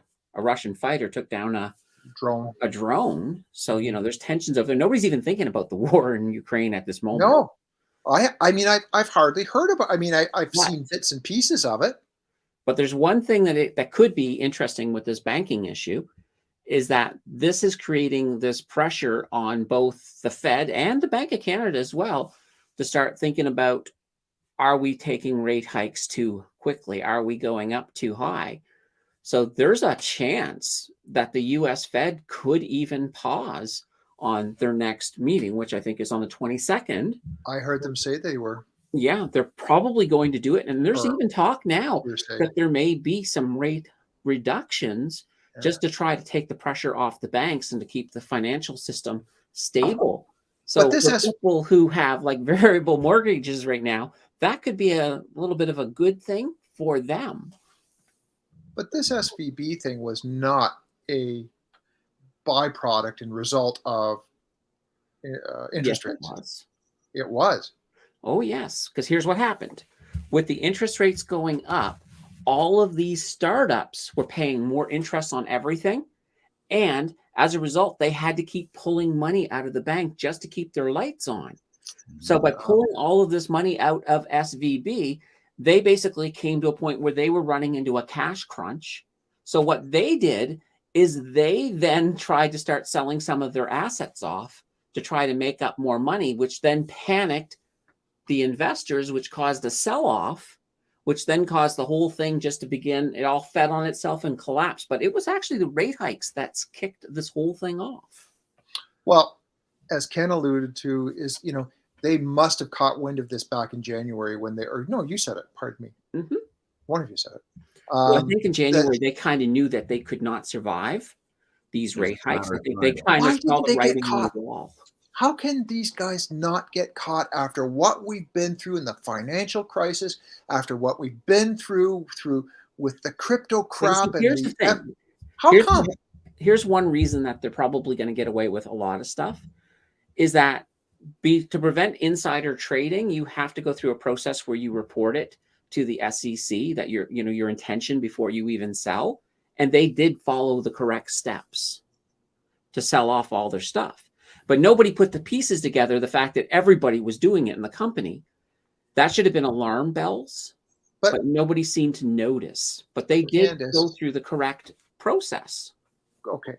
fighter took down Drone. a drone. So there's tensions over there. Nobody's even thinking about the war in Ukraine at this moment. No, I mean I've hardly heard about. I mean I've Right. seen bits and pieces of it. But there's one thing that could be interesting with this banking issue is that this is creating this pressure on both the Fed and the Bank of Canada as well to start thinking about, are we taking rate hikes too quickly? Are we going up too high? So there's a chance that the US Fed could even pause on their next meeting, which I think is on the 22nd. I heard them say they were. Yeah, they're probably going to do it. And there's Or even talk now hearsay. that there may be some rate reductions Yeah. just to try to take the pressure off the banks and to keep the financial system stable. So But this for has people who have like variable mortgages right now, that could be a little bit of a good thing for them. But this SVB thing was not a byproduct and result of interest Yes, it rates. was. It was. Oh, yes. Because here's what happened. With the interest rates going up, all of these startups were paying more interest on everything. And as a result, they had to keep pulling money out of the bank just to keep their lights on. So by pulling all of this money out of SVB, they basically came to a point where they were running into a cash crunch. So what they did is they then tried to start selling some of their assets off to try to make up more money, which then panicked the investors, which caused a sell-off, which then caused the whole thing just to begin. It all fed on itself and collapsed. But it was actually the rate hikes that's kicked this whole thing off. Well, as Ken alluded to, is they must have caught wind of this back in January when no, you said it. Pardon me. Mhm. One of you said it. Well, I think in January they kind of knew that they could not survive these It's rate a hikes. matter I of think they time. kind Why of saw didn't the they get writing on caught? the wall. How can these guys not get caught after what we've been through in the financial crisis, after what we've been through with the crypto But crap and here's the thing. how Here's, come? here's one reason that they're probably going to get away with a lot of stuff is that to prevent insider trading, you have to go through a process where you report it to the SEC that your intention before you even sell. And they did follow the correct steps to sell off all their stuff. But nobody put the pieces together, the fact that everybody was doing it in the company. That should have been alarm bells, but nobody seemed to notice. But they did Candace, go through the correct process. okay.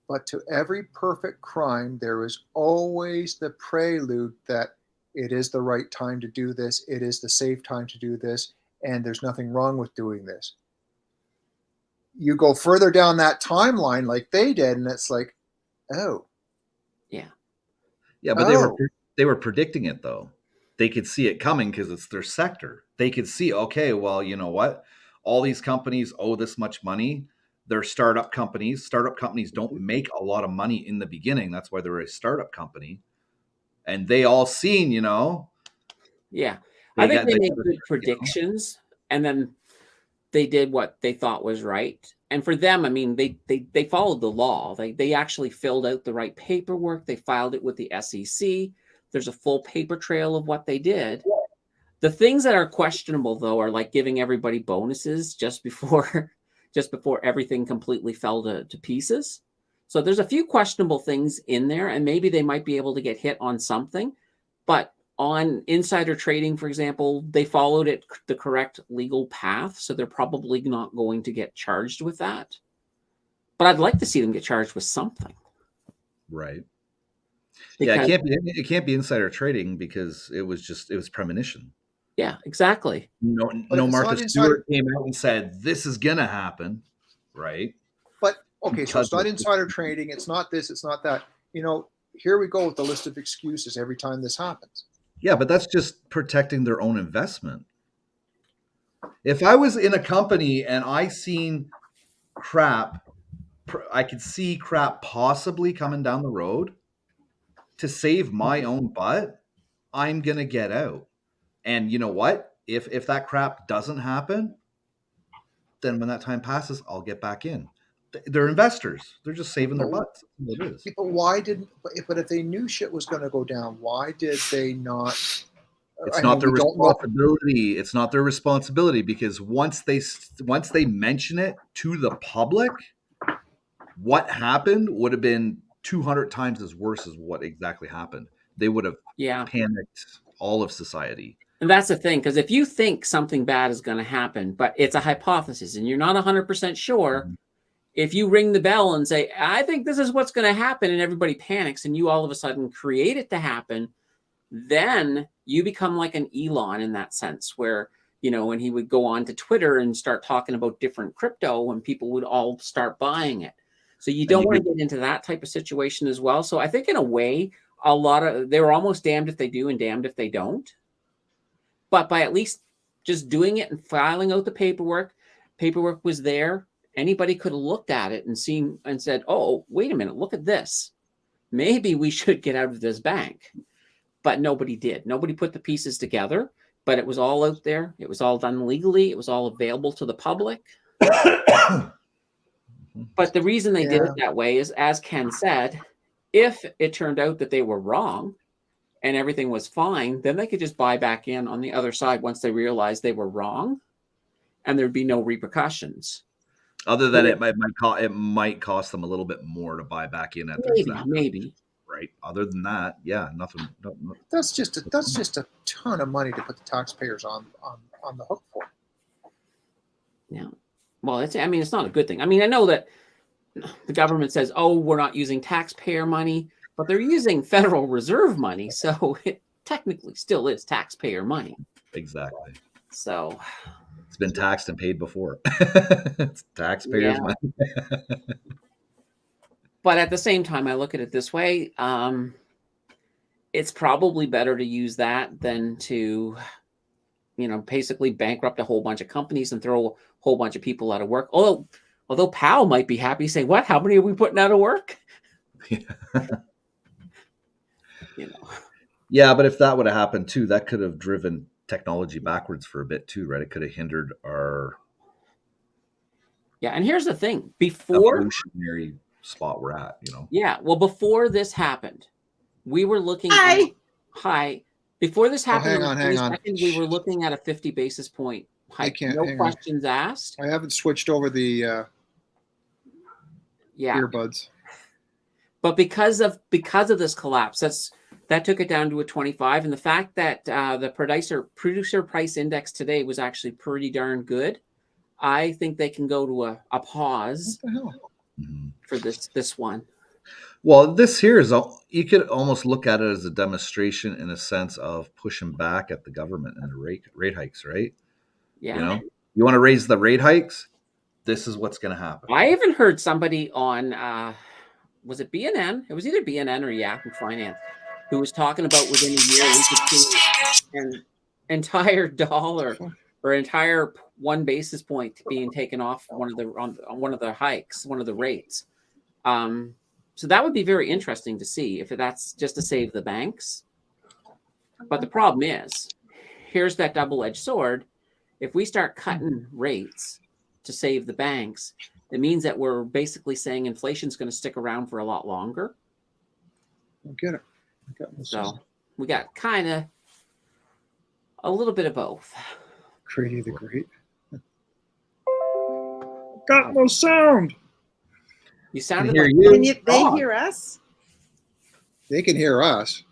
But to every perfect crime, there is always the prelude that it is the right time to do this, it is the safe time to do this, and there's nothing wrong with doing this. You go further down that timeline like they did, and it's like, oh. Yeah, but they were predicting it though. They could see it coming because it's their sector. They could see, okay, well, you know what? All these companies owe this much money. They're startup companies. Startup companies don't make a lot of money in the beginning. That's why they're a startup company. And they all seen, Yeah. I think they made good predictions, and then they did what they thought was right. And for them, I mean, they followed the law. They actually filled out the right paperwork. They filed it with the SEC. There's a full paper trail of what they did. The things that are questionable, though, are like giving everybody bonuses just before everything completely fell to pieces. So there's a few questionable things in there, and maybe they might be able to get hit on something. But on insider trading, for example, they followed it the correct legal path, so they're probably not going to get charged with that. But I'd like to see them get charged with something. Right. Because, yeah, it can't be insider trading because it was premonition. Yeah, exactly. No Martha Stewart came out and said this is gonna happen, right? But okay, so it's not insider trading. It's not this. It's not that. Here we go with the list of excuses every time this happens. Yeah, but that's just protecting their own investment. If I was in a company and I seen crap, I could see crap possibly coming down the road to save my own butt, I'm going to get out. And you know what? If that crap doesn't happen, then when that time passes, I'll get back in. They're investors. They're just saving their butts. That's what it is. But why didn't? But if they knew shit was going to go down, why did they not? It's I not mean, their we don't know. responsibility. It's not their responsibility because once they mention it to the public, what happened would have been 200 times as worse as what exactly happened. They would have Yeah. panicked all of society. And that's the thing, because if you think something bad is going to happen, but it's a hypothesis and you're not 100% sure, Mhm. if you ring the bell and say, I think this is what's going to happen, and everybody panics and you all of a sudden create it to happen, then you become like an Elon in that sense, where, when he would go on to Twitter and start talking about different crypto and people would all start buying it. So you don't want to get into that type of situation as well. So I think in a way, they were almost damned if they do and damned if they don't. But by at least just doing it and filing out the paperwork was there. Anybody could have looked at it and seen and said, oh, wait a minute, look at this. Maybe we should get out of this bank. But nobody did. Nobody put the pieces together, but it was all out there. It was all done legally. It was all available to the public. But the reason they did it that way is, as Ken said, if it turned out that they were wrong and everything was fine, then they could just buy back in on the other side once they realized they were wrong, and there'd be no repercussions. Other than it might cost them a little bit more to buy back in at their maybe. Right. Other than that, yeah, nothing. No. That's just a ton of money to put the taxpayers on the hook for. Yeah. Well, it's not a good thing. I mean, I know that the government says, oh, we're not using taxpayer money, but they're using Federal Reserve money. So it technically still is taxpayer money. Exactly. So it's been taxed and paid before. It's taxpayers' money. But at the same time, I look at it this way. It's probably better to use that than to, basically bankrupt a whole bunch of companies and throw a whole bunch of people out of work. Although Powell might be happy saying, what? How many are we putting out of work? Yeah, but if that would have happened too, that could have driven technology backwards for a bit too, right? It could have hindered our and here's the thing. Before evolutionary spot we're at, Yeah, well, before this happened, we were looking before this happened, hang on. We were looking at a 50 basis point hike. No questions asked. I haven't switched over the earbuds. But because of this collapse, that took it down to a 25. And the fact that the producer price index today was actually pretty darn good, I think they can go to a pause for this one. Well, this here is, you could almost look at it as a demonstration in a sense of pushing back at the government and the rate hikes, right? Yeah. You want to raise the rate hikes? This is what's going to happen. I even heard somebody on, was it BNN? It was either BNN or Yahoo Finance, who was talking about within a year we could see an entire dollar or entire 1 basis point being taken off on one of the hikes, one of the rates. So that would be very interesting to see if that's just to save the banks. But the problem is, here's that double-edged sword. If we start cutting rates to save the banks, it means that we're basically saying inflation's going to stick around for a lot longer. I get it. So we got kind of a little bit of both. Crazy the Great. Got no sound. You sounded hear like you. Can they hear us? They can hear us.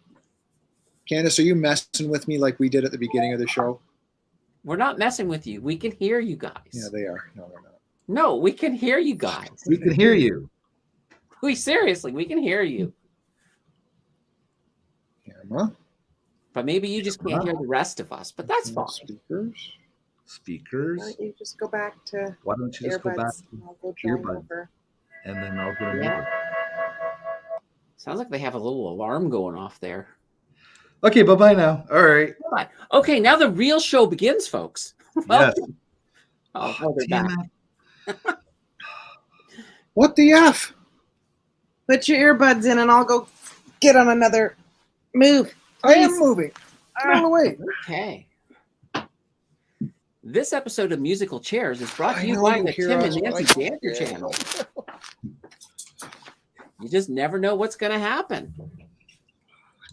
Candace, are you messing with me like we did at the beginning of the show? We're not messing with you. We can hear you guys. Yeah, they are. No, they're not. No, we can hear you guys. We can hear you. We can hear you. Camera. But maybe you just can't hear the rest of us. But that's fine. Speakers. Why don't you just go back to Why don't you just go back earbuds? to I'll go join earbuds, over. and then I'll go. Yeah. Sounds like they have a little alarm going off there. Okay, bye-bye now. All right. Bye. Okay, now the real show begins, folks. Well, Yes. they're Damn back. it. What the F? Put your earbuds in and I'll go get on another move. I am Please. moving. Get out of the way. Okay. This episode of Musical Chairs is brought to I you know by you the hear Tim us, and but I Nancy can't Dancer hear channel. You just never know what's going to happen.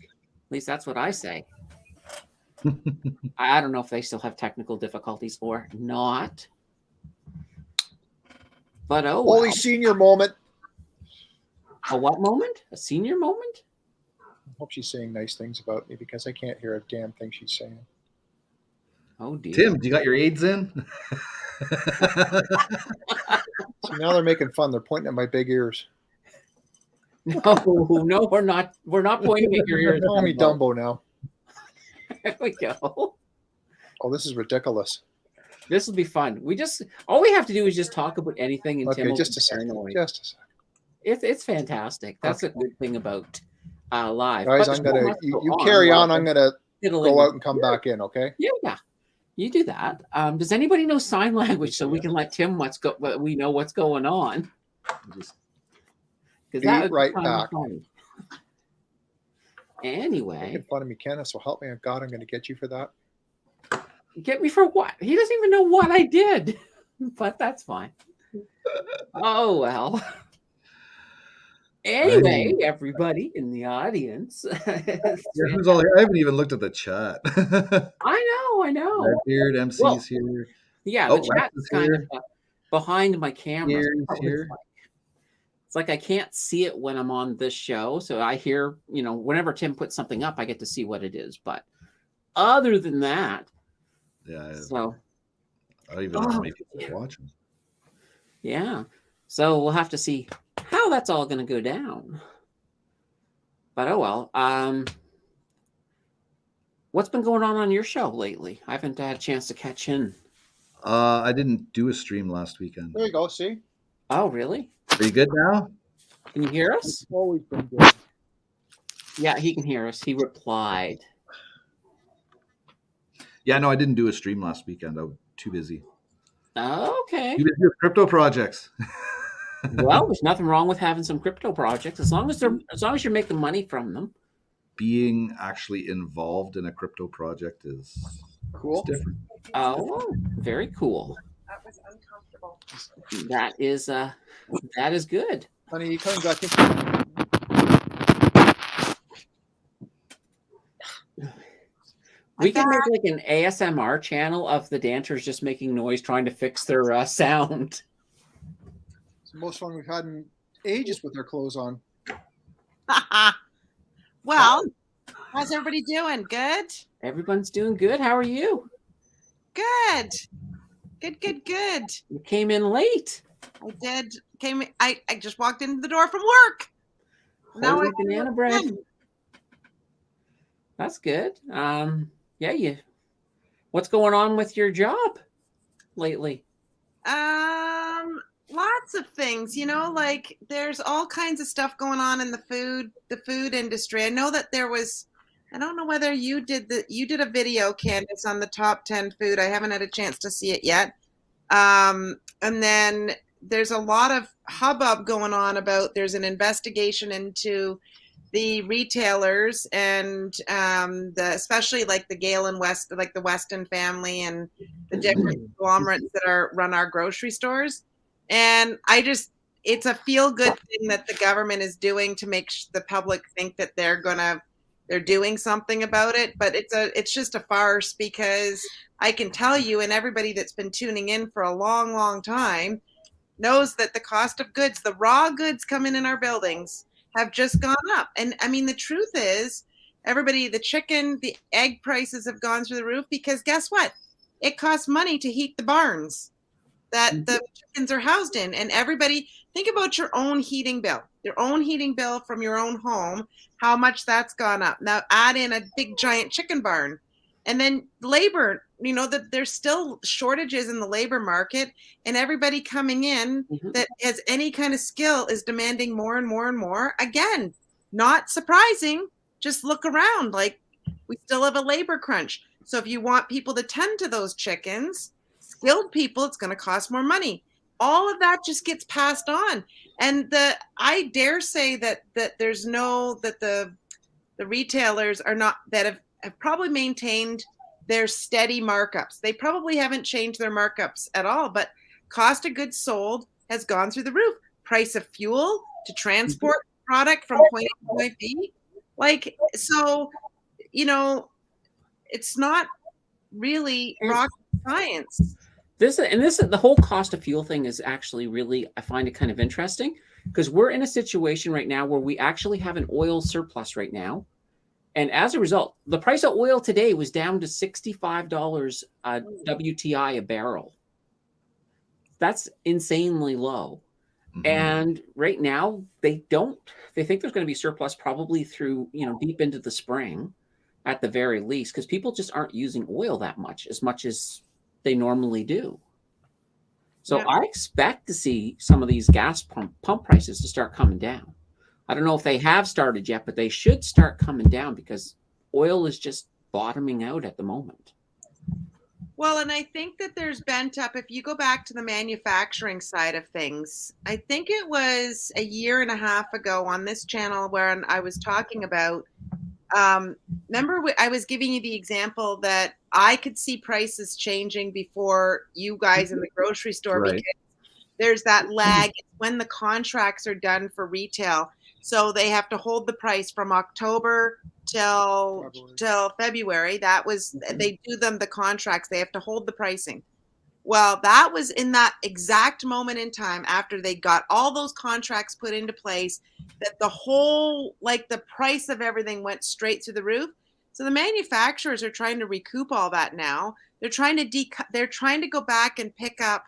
At least that's what I say. I don't know if they still have technical difficulties or not. But oh, Holy well. senior moment. A what moment? A senior moment? I hope she's saying nice things about me because I can't hear a damn thing she's saying. Oh dear. Tim, do you got your aids in? See, now they're making fun. They're pointing at my big ears. No, we're not. We're not pointing at your They're ears. calling me Dumbo now. There we go. Oh, this is ridiculous. This will be fun. All we have to do is just talk about anything, and Tim Okay, will just be a second. paranoid. Just a second. It's fantastic. That's a good thing about live. Guys, But I'm the show gonna must go you carry while on. I'm gonna fiddling go with- out and come back in. Okay. Yeah, you do that. Does anybody know sign language so we can let Tim we know what's going on? Just- Because Be that would be right kind of back. funny. Anyway, Making fun of me, Kenneth. So help me, God, I'm gonna get you for that. get me for what? He doesn't even know what I did, but that's fine. Oh well. Anyway, everybody in the audience. Who's all here? I haven't even looked at the chat. I know. Redbeard, MC's Well, here. Yeah, Oh, the chat's Rex is kind here. of behind my camera. Here, so he's here. It's like I can't see it when I'm on this show. So I hear, whenever Tim puts something up, I get to see what it is. But other than that, Yeah, so I don't even know how many people are watching. yeah. So we'll have to see how that's all going to go down. But oh well. What's been going on your show lately? I haven't had a chance to catch in. I didn't do a stream last weekend. There you go. See, Oh, really? Are you good now? Can you hear us? it's always been good. Yeah, he can hear us. He replied. Yeah, no, I didn't do a stream last weekend. I was too busy. Okay. Too busy with crypto projects. Well, there's nothing wrong with having some crypto projects as long as you're making money from them. Being actually involved in a crypto project is Cool. it's different. Oh, very cool. That was uncomfortable. That is good. Honey, you coming back in? We can make like an ASMR channel of the dancers just making noise trying to fix their sound. It's the most fun we've had in ages with our clothes on. Well, how's everybody doing? Good? Everyone's doing good. How are you? Good. Good. You came in late. I did. I just walked into the door from work. Now Holy I banana bread. That's good. Yeah, what's going on with your job lately? Lots of things, like there's all kinds of stuff going on in the food industry. I know that I don't know whether you did a video, Candace, on the top 10 food. I haven't had a chance to see it yet. And then there's a lot of hubbub going on about there's an investigation into the retailers and especially like the Galen West, like the Weston family and the different conglomerates that run our grocery stores. And it's a feel-good thing that the government is doing to make the public think that they're doing something about it. But it's just a farce, because I can tell you, and everybody that's been tuning in for a long, long time knows that the cost of goods, the raw goods coming in our buildings, have just gone up. And I mean, the truth is, the chicken, the egg prices have gone through the roof, because guess what? It costs money to heat the barns that the chickens are housed in. And everybody, think about your own heating bill from your own home, how much that's gone up. Now add in a big giant chicken barn, and then labor, that there's still shortages in the labor market, and everybody coming in that has any kind of skill is demanding more and more and more. Again, not surprising. Just look around. Like, We still have a labor crunch. So if you want people to tend to those chickens, skilled people, it's going to cost more money. All of that just gets passed on. And I dare say that there's the retailers are not, that have probably maintained their steady markups. They probably haven't changed their markups at all, but cost of goods sold has gone through the roof. Price of fuel to transport product from point A to point B. Like, so, it's not really rocket science. This the whole cost of fuel thing is actually really, I find it kind of interesting, because we're in a situation right now where we actually have an oil surplus right now. And as a result, the price of oil today was down to $65 WTI a barrel. That's insanely low. Mm-hmm. And right now they think there's going to be surplus probably through, deep into the spring at the very least, because people just aren't using oil that much as they normally do. So yeah. I expect to see some of these gas pump prices to start coming down. I don't know if they have started yet, but they should start coming down because oil is just bottoming out at the moment. Well, and I think that there's bent up, if you go back to the manufacturing side of things, I think it was a year and a half ago on this channel where I was talking about, remember I was giving you the example that I could see prices changing before you guys in the grocery store, right? Because there's that lag when the contracts are done for retail. So they have to hold the price from October till February. That was, they do them the contracts. They have to hold the pricing. Well, that was in that exact moment in time after they got all those contracts put into place that the whole, the price of everything went straight through the roof. So the manufacturers are trying to recoup all that now. They're trying to go back and pick up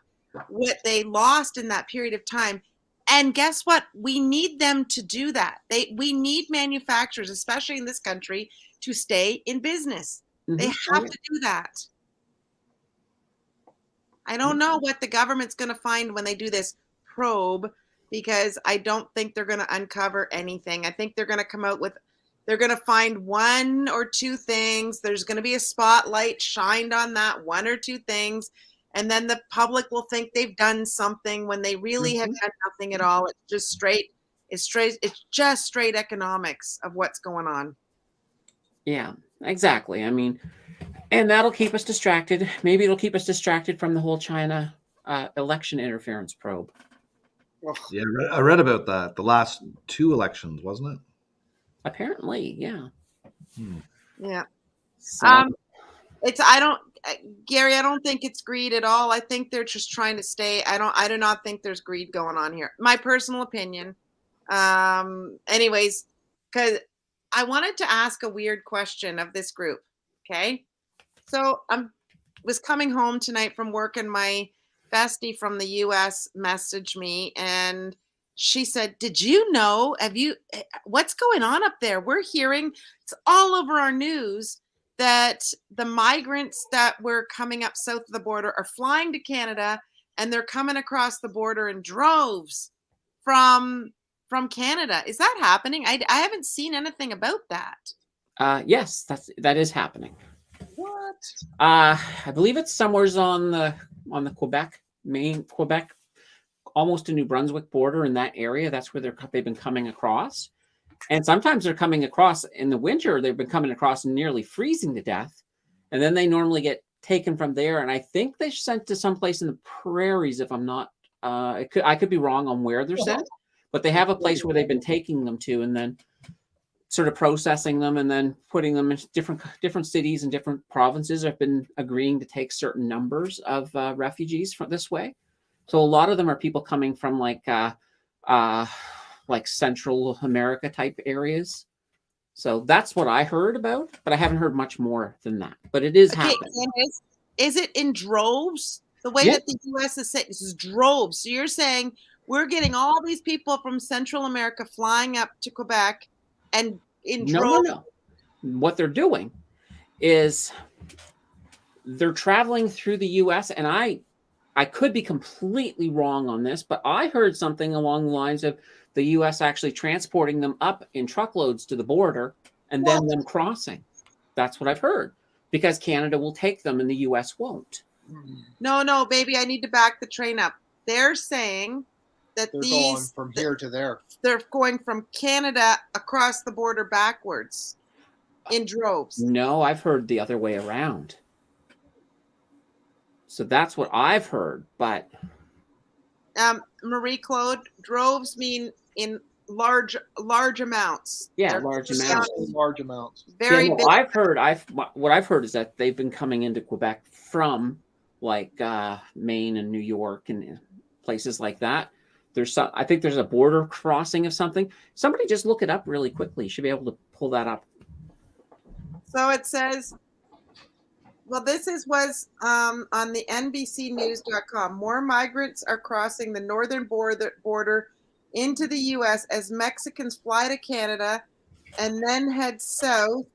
what they lost in that period of time. And guess what? We need them to do that. We need manufacturers, especially in this country, to stay in business. Mm-hmm. They have to do that. I don't know what the government's going to find when they do this probe, because I don't think they're going to uncover anything. I think they're going to come out with, they're going to find one or two things. There's going to be a spotlight shined on that one or two things. And then the public will think they've done something when they really have done nothing at all. It's just straight economics of what's going on. Yeah, exactly. I mean, and that'll keep us distracted. Maybe it'll keep us distracted from the whole China election interference probe. Yeah, I read about that. The last two elections, wasn't it? Apparently, yeah. Yeah. So, Gary, I don't think it's greed at all. I think they're just trying to stay. I do not think there's greed going on here. My personal opinion. Anyways, because I wanted to ask a weird question of this group. Okay. So was coming home tonight from work and my bestie from the US messaged me and she said, "Did you know, what's going on up there? We're hearing, it's all over our news, that the migrants that were coming up south of the border are flying to Canada and they're coming across the border in droves from Canada." Is that happening? I haven't seen anything about that. Yes, that is happening. What? I believe it's somewhere on the Quebec, almost to New Brunswick border in that area. That's where they've been coming across. And sometimes they're coming across in the winter. They've been coming across nearly freezing to death. And then they normally get taken from there. And I think they're sent to someplace in the prairies, if I'm not, I could be wrong on where they're sent, but they have a place where they've been taking them to and then sort of processing them and then putting them in different cities and different provinces have been agreeing to take certain numbers of refugees from this way. So a lot of them are people coming from like Central America type areas. So that's what I heard about, but I haven't heard much more than that. But it is happening. Is it in droves? The way that the U.S. is saying, this is droves. So you're saying we're getting all these people from Central America flying up to Quebec and in droves? No. What they're doing is they're traveling through the U.S. and I could be completely wrong on this, but I heard something along the lines of the U.S. actually transporting them up in truckloads to the border and then them crossing. That's what I've heard, because Canada will take them and the US won't. No, baby, I need to back the train up. They're saying that They're going from here to there. they're going from Canada across the border backwards in droves. No, I've heard the other way around. So that's what I've heard, but Marie Claude, droves mean in large amounts. yeah, They're large just amounts. Large amounts. Very Yeah, no, big. what I've heard is that they've been coming into Quebec from like Maine and New York and places like that. I think there's a border crossing of something. Somebody just look it up really quickly. You should be able to pull that up. So it says, well, this was on the NBCnews.com. More migrants are crossing the northern border into the U.S. as Mexicans fly to Canada and then head south.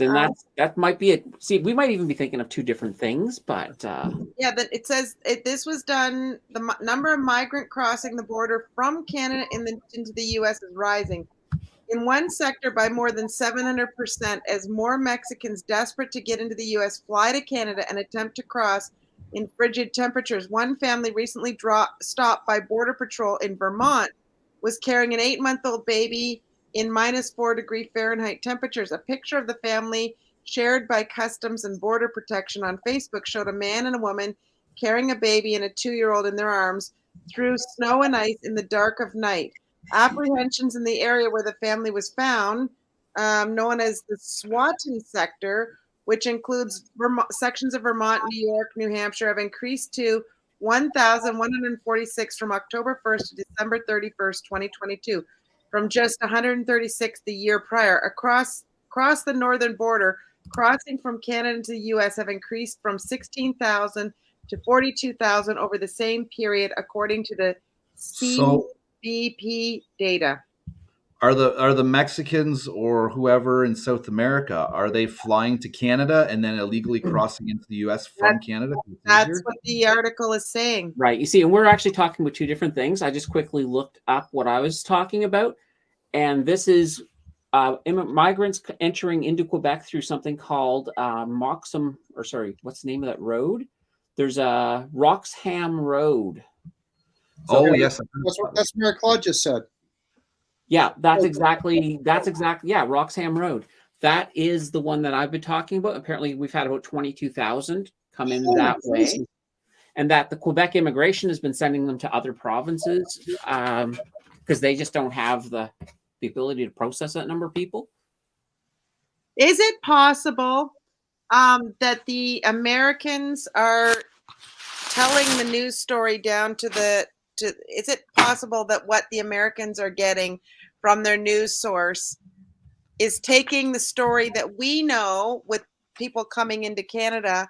Then that might be it. See, we might even be thinking of two different things, but Yeah, but it says this was done. The number of migrant crossing the border from Canada into the U.S. is rising in one sector by more than 700% as more Mexicans desperate to get into the U.S. fly to Canada and attempt to cross in frigid temperatures. One family recently stopped by Border Patrol in Vermont was carrying an 8-month-old baby in -4 Fahrenheit temperatures. A picture of the family shared by Customs and Border Protection on Facebook showed a man and a woman carrying a baby and a 2-year-old in their arms through snow and ice in the dark of night. Apprehensions in the area where the family was found, known as the Swanton sector, which includes sections of Vermont, New York, New Hampshire, have increased to 1,146 from October 1st to December 31st, 2022, from just 136 the year prior. Across the northern border, crossing from Canada to the U.S. have increased from 16,000 to 42,000 over the same period, according to the CBP data. Are the Mexicans or whoever in South America, are they flying to Canada and then illegally crossing into the U.S. from Canada? That's what the article is saying. right. You see, and we're actually talking about two different things. I just quickly looked up what I was talking about, and this is migrants entering into Quebec through something called what's the name of that road? There's a Roxham Road. So yes. That's what Mary Claude just said. Yeah, that's exactly. Yeah, Roxham Road. That is the one that I've been talking about. Apparently, we've had about 22,000 come in that way, and that the Quebec immigration has been sending them to other provinces because they just don't have the ability to process that number of people. Is it possible that the Americans are telling the news story down to is it possible that what the Americans are getting from their news source is taking the story that we know with people coming into Canada,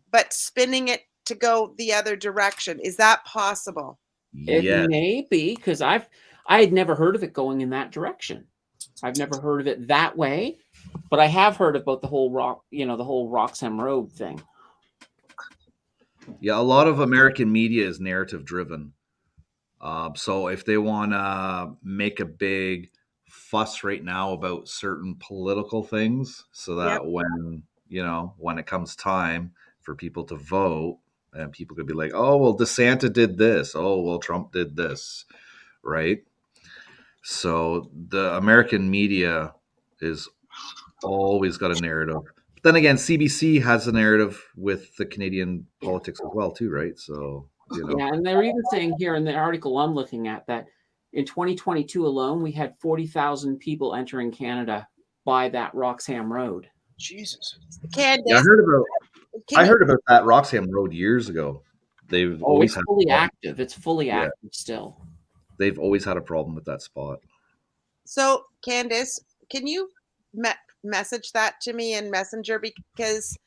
but spinning it to go the other direction? Is that possible? It may be, because I had never heard of it going in that direction. I've never heard of it that way, but I have heard about the whole Roxham Road thing. Yeah, a lot of American media is narrative driven. So if they want to make a big fuss right now about certain political things, so that when it comes time for people to vote, and people could be like, oh, well, DeSantis did this. Oh, well, Trump did this. Right. So the American media is always got a narrative. But then again, CBC has a narrative with the Canadian politics as well, too. Right. So, Yeah, and they're even saying here in the article I'm looking at that in 2022 alone, we had 40,000 people entering Canada by that Roxham Road. Jesus. Candace, yeah, I heard about that Roxham Road years ago. They've always it's fully active. It's fully active still. They've always had a problem with that spot. So, Candace, can you message that to me in Messenger? Because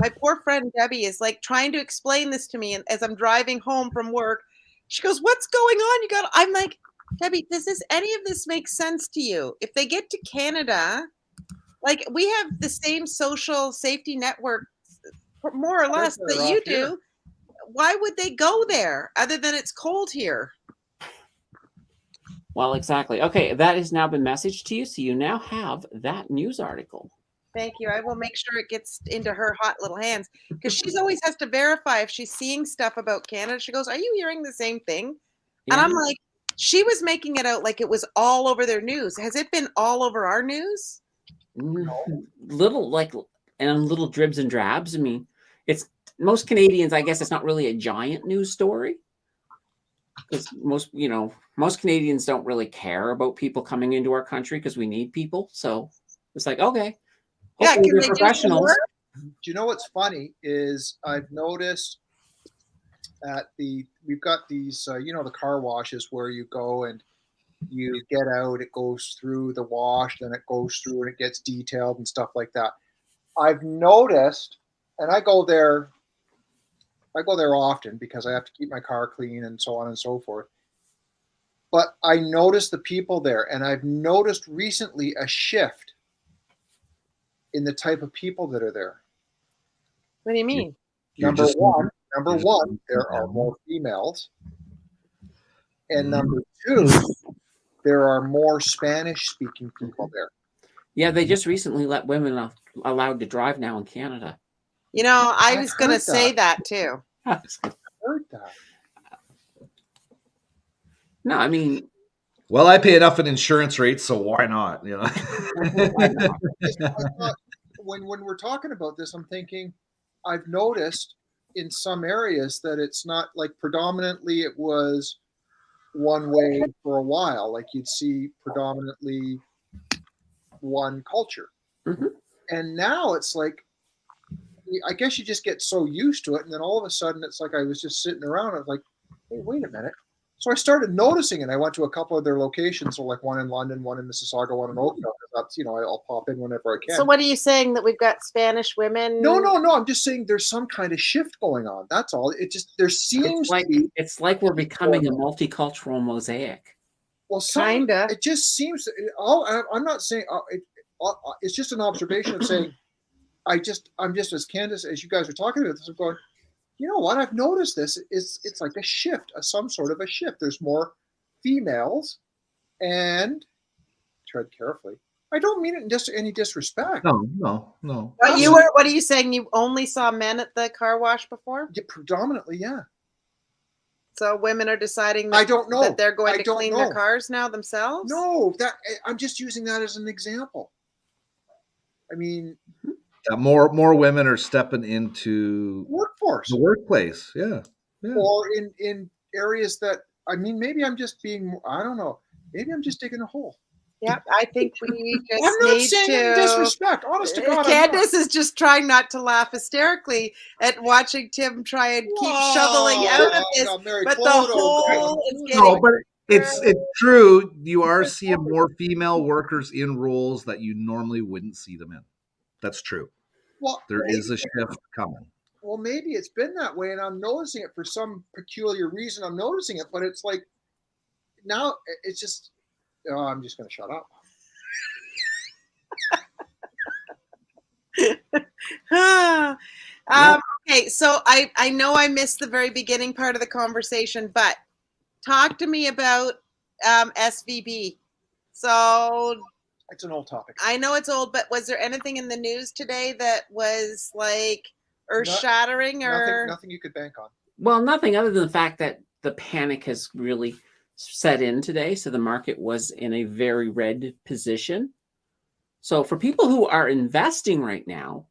my poor friend Debbie is like trying to explain this to me, and as I'm driving home from work, she goes, "What's going on? I'm like, Debbie, does any of this make sense to you? If they get to Canada, like we have the same social safety network, more or less, that you do. Why would they go there other than it's cold here?" Well, exactly. Okay, that has now been messaged to you, so you now have that news article. Thank you. I will make sure it gets into her hot little hands because she's always has to verify if she's seeing stuff about Canada. She goes, "Are you hearing the same thing?" And Yeah. I'm like, she was making it out like it was all over their news. Has it been all over our news? Little like and little dribs and drabs. I mean, it's most Canadians. I guess it's not really a giant news story because most Canadians don't really care about people coming into our country because we need people. So it's like, okay, Yeah, hopefully can they're they do some professionals. work? Do you know what's funny is I've noticed at we've got these the car washes where you go and you get out, it goes through the wash, then it goes through and it gets detailed and stuff like that. I've noticed, and I go there often because I have to keep my car clean and so on and so forth. But I noticed the people there, and I've noticed recently a shift in the type of people that are there. What do you mean? Number one, there are more females. And number two, there are more Spanish speaking people there. Yeah, they just recently let women allowed to drive now in Canada. You know, I I've was going to heard say that. that too. I heard that. No, I mean, Well, I pay enough in insurance rates, so why not? You know. why not? I thought when we're talking about this, I'm thinking I've noticed in some areas that it's not like predominantly it was one way for a while. Like you'd see predominantly one culture. Mhm. And now it's like, I guess you just get so used to it. And then all of a sudden it's like I was just sitting around. I was like, hey, wait a minute. So I started noticing it. I went to a couple of their locations, so like one in London, one in Mississauga, one in Oakville. That's, I'll pop in whenever I can. So what are you saying, that we've got Spanish women? No. I'm just saying there's some kind of shift going on. That's all. It just there seems to be. It's like we're becoming a multicultural mosaic. Well, Kinda. It just seems. I'm not saying it's just an observation of saying. I'm just as Candace as you guys are talking about this. I'm going. You know what? I've noticed this. It's like a shift, some sort of a shift. There's more females, and tread carefully. I don't mean it in just any disrespect. No. What are you saying? You only saw men at the car wash before? Yeah, predominantly, yeah. So women are deciding that, I don't know. that they're going I to don't clean know. their cars now themselves? No, I'm just using that as an example. I mean, more women are stepping into workforce the workplace. Yeah. Or in areas that, I mean, maybe I'm just being, I don't know. Maybe I'm just digging a hole. Yeah, I think we just I'm not need saying in to. disrespect. Honest to God, Candace is just trying not to laugh hysterically at watching Tim try and keep shoveling out of this. But the hole is getting. No, but it's true. You are seeing more female workers in roles that you normally wouldn't see them in. That's true. Well, there is a shift coming. Well, maybe it's been that way, and I'm noticing it for some peculiar reason. I'm noticing it, but it's like now it's just. Oh, I'm just going to shut up. Okay, so I know I missed the very beginning part of the conversation, but talk to me about SVB. So it's an old topic. I know it's old, but was there anything in the news today that was like earth-shattering or nothing you could bank on? Well, nothing other than the fact that the panic has really set in today. So the market was in a very red position. So for people who are investing right now,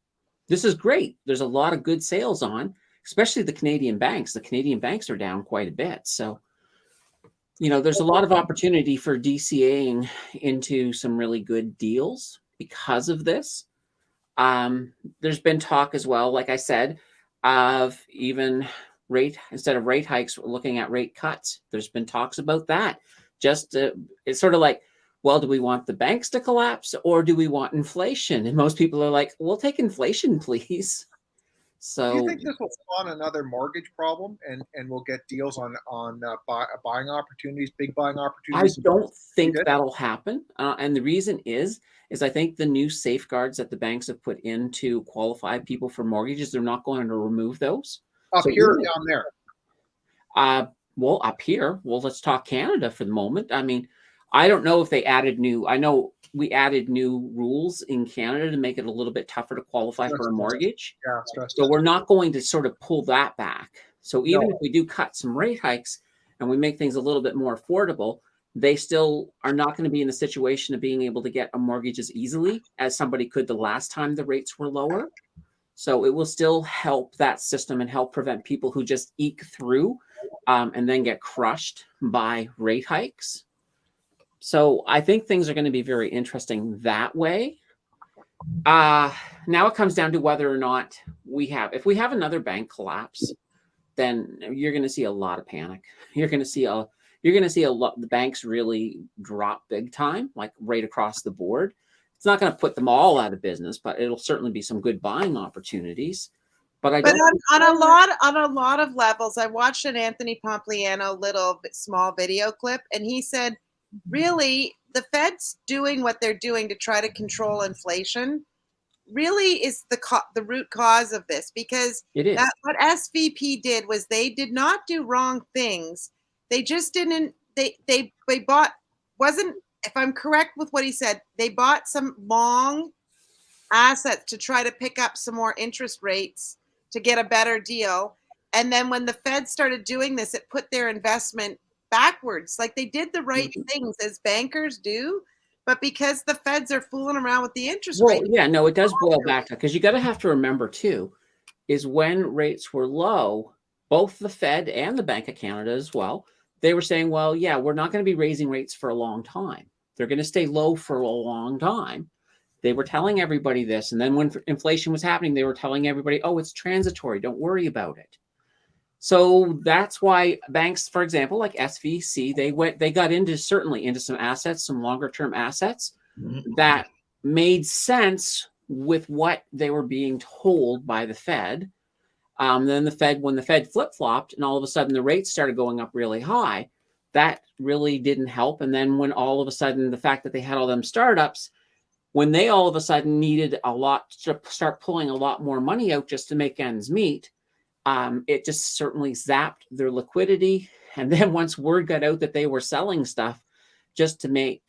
this is great. There's a lot of good sales on, especially the Canadian banks. The Canadian banks are down quite a bit. So, there's a lot of opportunity for DCAing into some really good deals because of this. There's been talk as well, like I said, of even instead of rate hikes, we're looking at rate cuts. There's been talks about that. It's sort of like, well, do we want the banks to collapse or do we want inflation? And most people are like, we'll take inflation, please. So do you think this will spawn another mortgage problem and we'll get deals on buying opportunities, big buying opportunities? I don't think that'll happen. And the reason is I think the new safeguards that the banks have put in to qualify people for mortgages, they're not going to remove those. Up here or down there? Well, up here. Well, let's talk Canada for the moment. I mean, I don't know if they added new. I know we added new rules in Canada to make it a little bit tougher to qualify for a mortgage. Yeah, stress So test. we're not going to sort of pull that back. So even No. if we do cut some rate hikes and we make things a little bit more affordable, they still are not going to be in the situation of being able to get a mortgage as easily as somebody could the last time the rates were lower. So it will still help that system and help prevent people who just eke through and then get crushed by rate hikes. So I think things are going to be very interesting that way. Now it comes down to whether or not if we have another bank collapse, then you're going to see a lot of panic. You're going to see a lot. The banks really drop big time, like right across the board. It's not going to put them all out of business, but it'll certainly be some good buying opportunities. But on a lot of levels, I watched an Anthony Pompliano little small video clip, and he said, really, the Fed's doing what they're doing to try to control inflation really is the root cause of this, because it is. What SVP did was they did not do wrong things. They just didn't. They bought, wasn't, if I'm correct with what he said, they bought some long assets to try to pick up some more interest rates to get a better deal. And then when the Fed started doing this, it put their investment backwards. Like, they did the right things as bankers do, but because the Feds are fooling around with the interest rate. Yeah, no, it does boil back to, because you got to have to remember too, is when rates were low, both the Fed and the Bank of Canada as well, they were saying, well, yeah, we're not going to be raising rates for a long time. They're going to stay low for a long time. They were telling everybody this. And then when inflation was happening, they were telling everybody, oh, it's transitory. Don't worry about it. So that's why banks, for example, like SVC, they got certainly into some assets, some longer term assets that made sense with what they were being told by the Fed. Then when the Fed flip-flopped and all of a sudden the rates started going up really high, that really didn't help. And then when all of a sudden the fact that they had all them startups, when they all of a sudden needed a lot to start pulling a lot more money out just to make ends meet, it just certainly zapped their liquidity. And then once word got out that they were selling stuff just to meet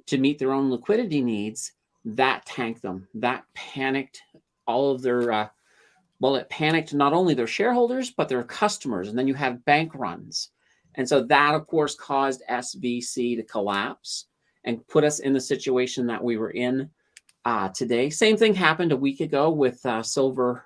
their own liquidity needs, that tanked them. That panicked all of their, it panicked not only their shareholders, but their customers. And then you have bank runs. And so that, of course, caused SVC to collapse and put us in the situation that we were in today. Same thing happened a week ago with Silver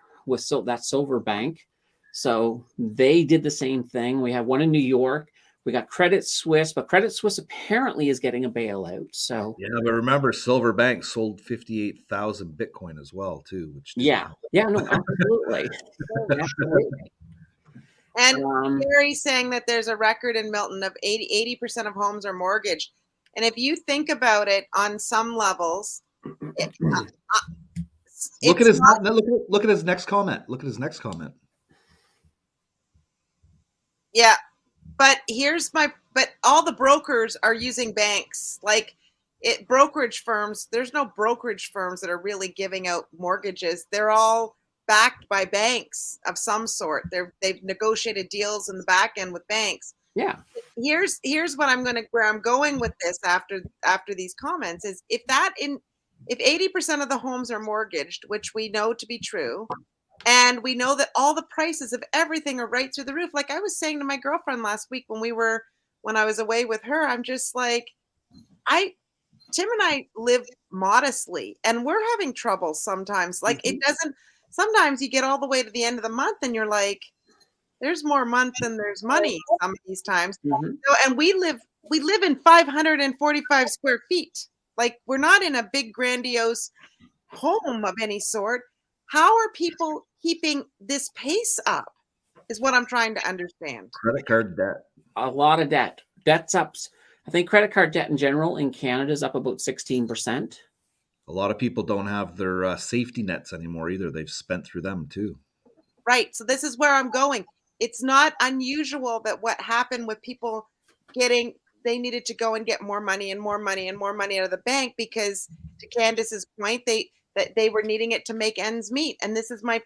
Bank. So they did the same thing. We have one in New York. We got Credit Suisse, but Credit Suisse apparently is getting a bailout. So yeah, but remember, Silver Bank sold 58,000 Bitcoin as well, too. Which no, absolutely. Absolutely. And Gary's saying that there's a record in Milton of 80% of homes are mortgaged. And if you think about it on some levels, look at his next comment. Look at his next comment. Yeah, but but all the brokers are using banks. Like, brokerage firms, there's no brokerage firms that are really giving out mortgages. They're all backed by banks of some sort. They've negotiated deals in the back end with banks. Yeah. Here's where I'm going with this after these comments is if 80% of the homes are mortgaged, which we know to be true, and we know that all the prices of everything are right through the roof. Like I was saying to my girlfriend last week when I was away with her, I'm just like, Tim and I live modestly and we're having trouble sometimes. Like sometimes you get all the way to the end of the month and you're like, there's more month than there's money some of these times. Mm-hmm. So, and we live in 545 square feet. Like, we're not in a big grandiose home of any sort. How are people keeping this pace up is what I'm trying to understand. Credit card debt. A lot of debt. Debt's up. I think credit card debt in general in Canada is up about 16%. A lot of people don't have their safety nets anymore either. They've spent through them too. Right. So this is where I'm going. It's not unusual that what happened with people they needed to go and get more money and more money and more money out of the bank because, to Candace's point, that they were needing it to make ends meet. And this is my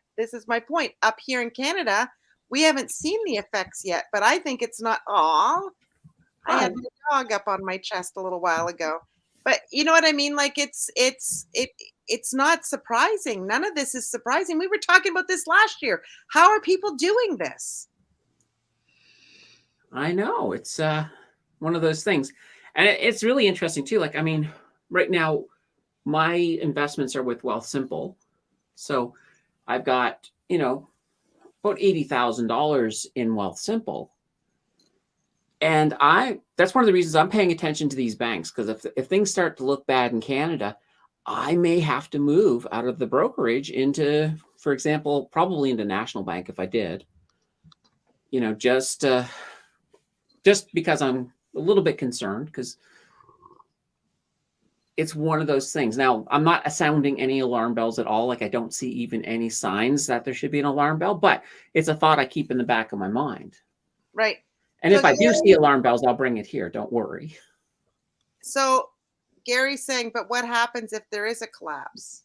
point. Up here in Canada, we haven't seen the effects yet, but I think it's not all. I had my dog up on my chest a little while ago. But you know what I mean? Like it's not surprising. None of this is surprising. We were talking about this last year. How are people doing this? I know it's one of those things, and it's really interesting too. Like, I mean, right now, my investments are with Wealthsimple, so I've got about $80,000 in Wealthsimple, and that's one of the reasons I'm paying attention to these banks, because if things start to look bad in Canada, I may have to move out of the brokerage into, for example, probably into National Bank if I did. Just because I'm a little bit concerned, because it's one of those things. Now, I'm not sounding any alarm bells at all. Like, I don't see even any signs that there should be an alarm bell, but it's a thought I keep in the back of my mind. Right. And So if I do Gary- see alarm bells, I'll bring it here. Don't worry. So Gary's saying, but what happens if there is a collapse?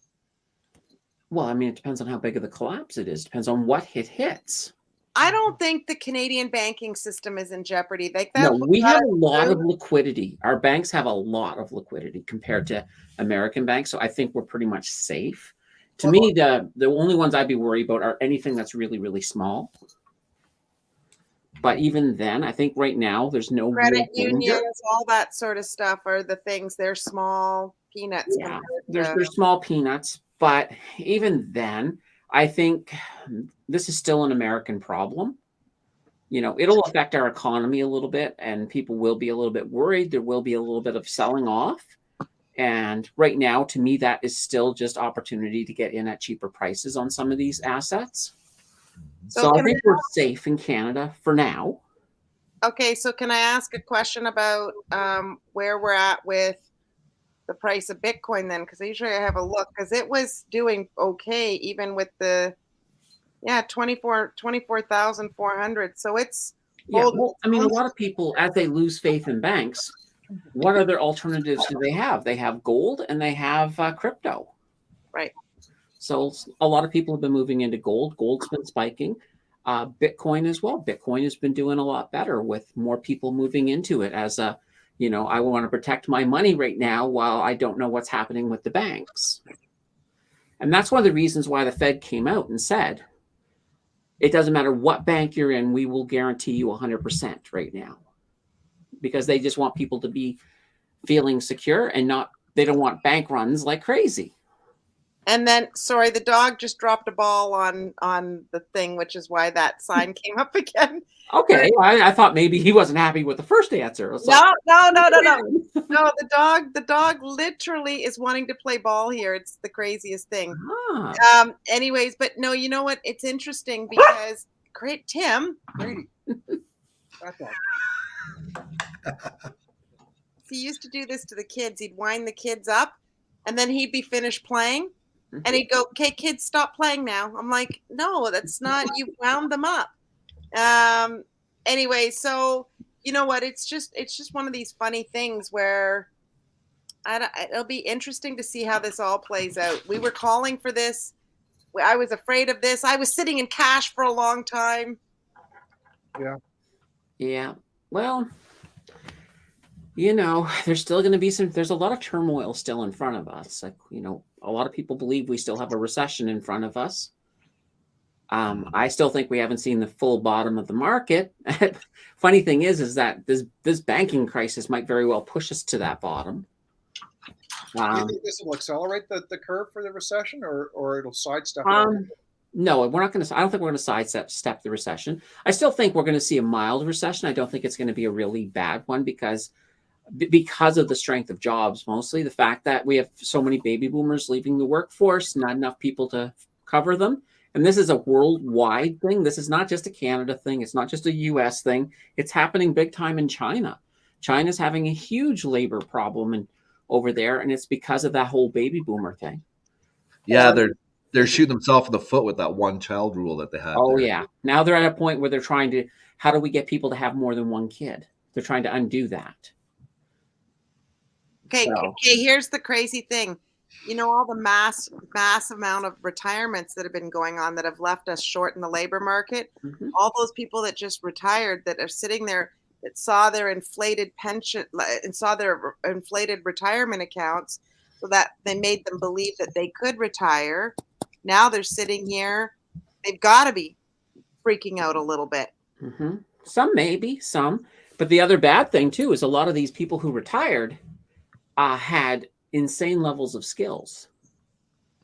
Well, I mean, it depends on how big of the collapse it is. Depends on what it hits. I don't think the Canadian banking system is in jeopardy. Like No, that's we what have I a lot do. of liquidity. Our banks have a lot of liquidity compared to American banks. So I think we're pretty much safe. To me, the only ones I'd be worried about are anything that's really, really small. But even then, I think right now there's no Credit real danger. unions, all that sort of stuff are the things. They're small peanuts. Yeah, compared to- there's small peanuts, but even then, I think this is still an American problem. It'll affect our economy a little bit, and people will be a little bit worried. There will be a little bit of selling off. And right now, to me, that is still just opportunity to get in at cheaper prices on some of these assets. So I can think we're safe in Canada for now. Okay, so can I ask a question about where we're at with the price of Bitcoin then? Because usually I have a look, because it was doing okay even with the 24,400. So it's Yeah, holding well, I mean, a lot of people, as they lose faith in banks, what other alternatives do they have? They have gold and they have crypto. Right. So a lot of people have been moving into gold. Gold's been spiking. Bitcoin as well. Bitcoin has been doing a lot better with more people moving into it as I want to protect my money right now while I don't know what's happening with the banks. And that's one of the reasons why the Fed came out and said, it doesn't matter what bank you're in, we will guarantee you 100% right now. Because they just want people to be feeling secure and they don't want bank runs like crazy. And then, sorry, the dog just dropped a ball on the thing, which is why that sign came up again. Okay, I thought maybe he wasn't happy with the first answer. No. No, the dog literally is wanting to play ball here. It's the craziest thing. Ah. Anyways, but no, you know what? It's interesting because great Tim. Brady. That dog. He used to do this to the kids. He'd wind the kids up, and then he'd be finished playing, and he'd go, "Okay, kids, stop playing now." I'm like, "No, that's not. You wound them up." Anyway, so you know what? It's just one of these funny things where it'll be interesting to see how this all plays out. We were calling for this. I was afraid of this. I was sitting in cash for a long time. Yeah. Well, there's still going to be there's a lot of turmoil still in front of us. Like, a lot of people believe we still have a recession in front of us. I still think we haven't seen the full bottom of the market. Funny thing is that this banking crisis might very well push us to that bottom. Do you think this will accelerate the curve for the recession, or it'll sidestep it? No, we're not going to. I don't think we're going to sidestep the recession. I still think we're going to see a mild recession. I don't think it's going to be a really bad one because of the strength of jobs, mostly the fact that we have so many baby boomers leaving the workforce, not enough people to cover them. And this is a worldwide thing. This is not just a Canada thing. It's not just a US thing. It's happening big time in China. China's having a huge labor problem over there, and it's because of that whole baby boomer thing. Yeah, they're shooting themselves in the foot with that one child rule that they had. Oh, there. yeah. Now they're at a point where they're trying to, how do we get people to have more than one kid? They're trying to undo that. Okay, So- here's the crazy thing. All the mass amount of retirements that have been going on that have left us short in the labor market. Mhm. All those people that just retired that are sitting there, that saw their inflated pension and saw their inflated retirement accounts, so that they made them believe that they could retire. Now they're sitting here. They've got to be freaking out a little bit. Some maybe, some. But the other bad thing too is a lot of these people who retired had insane levels of skills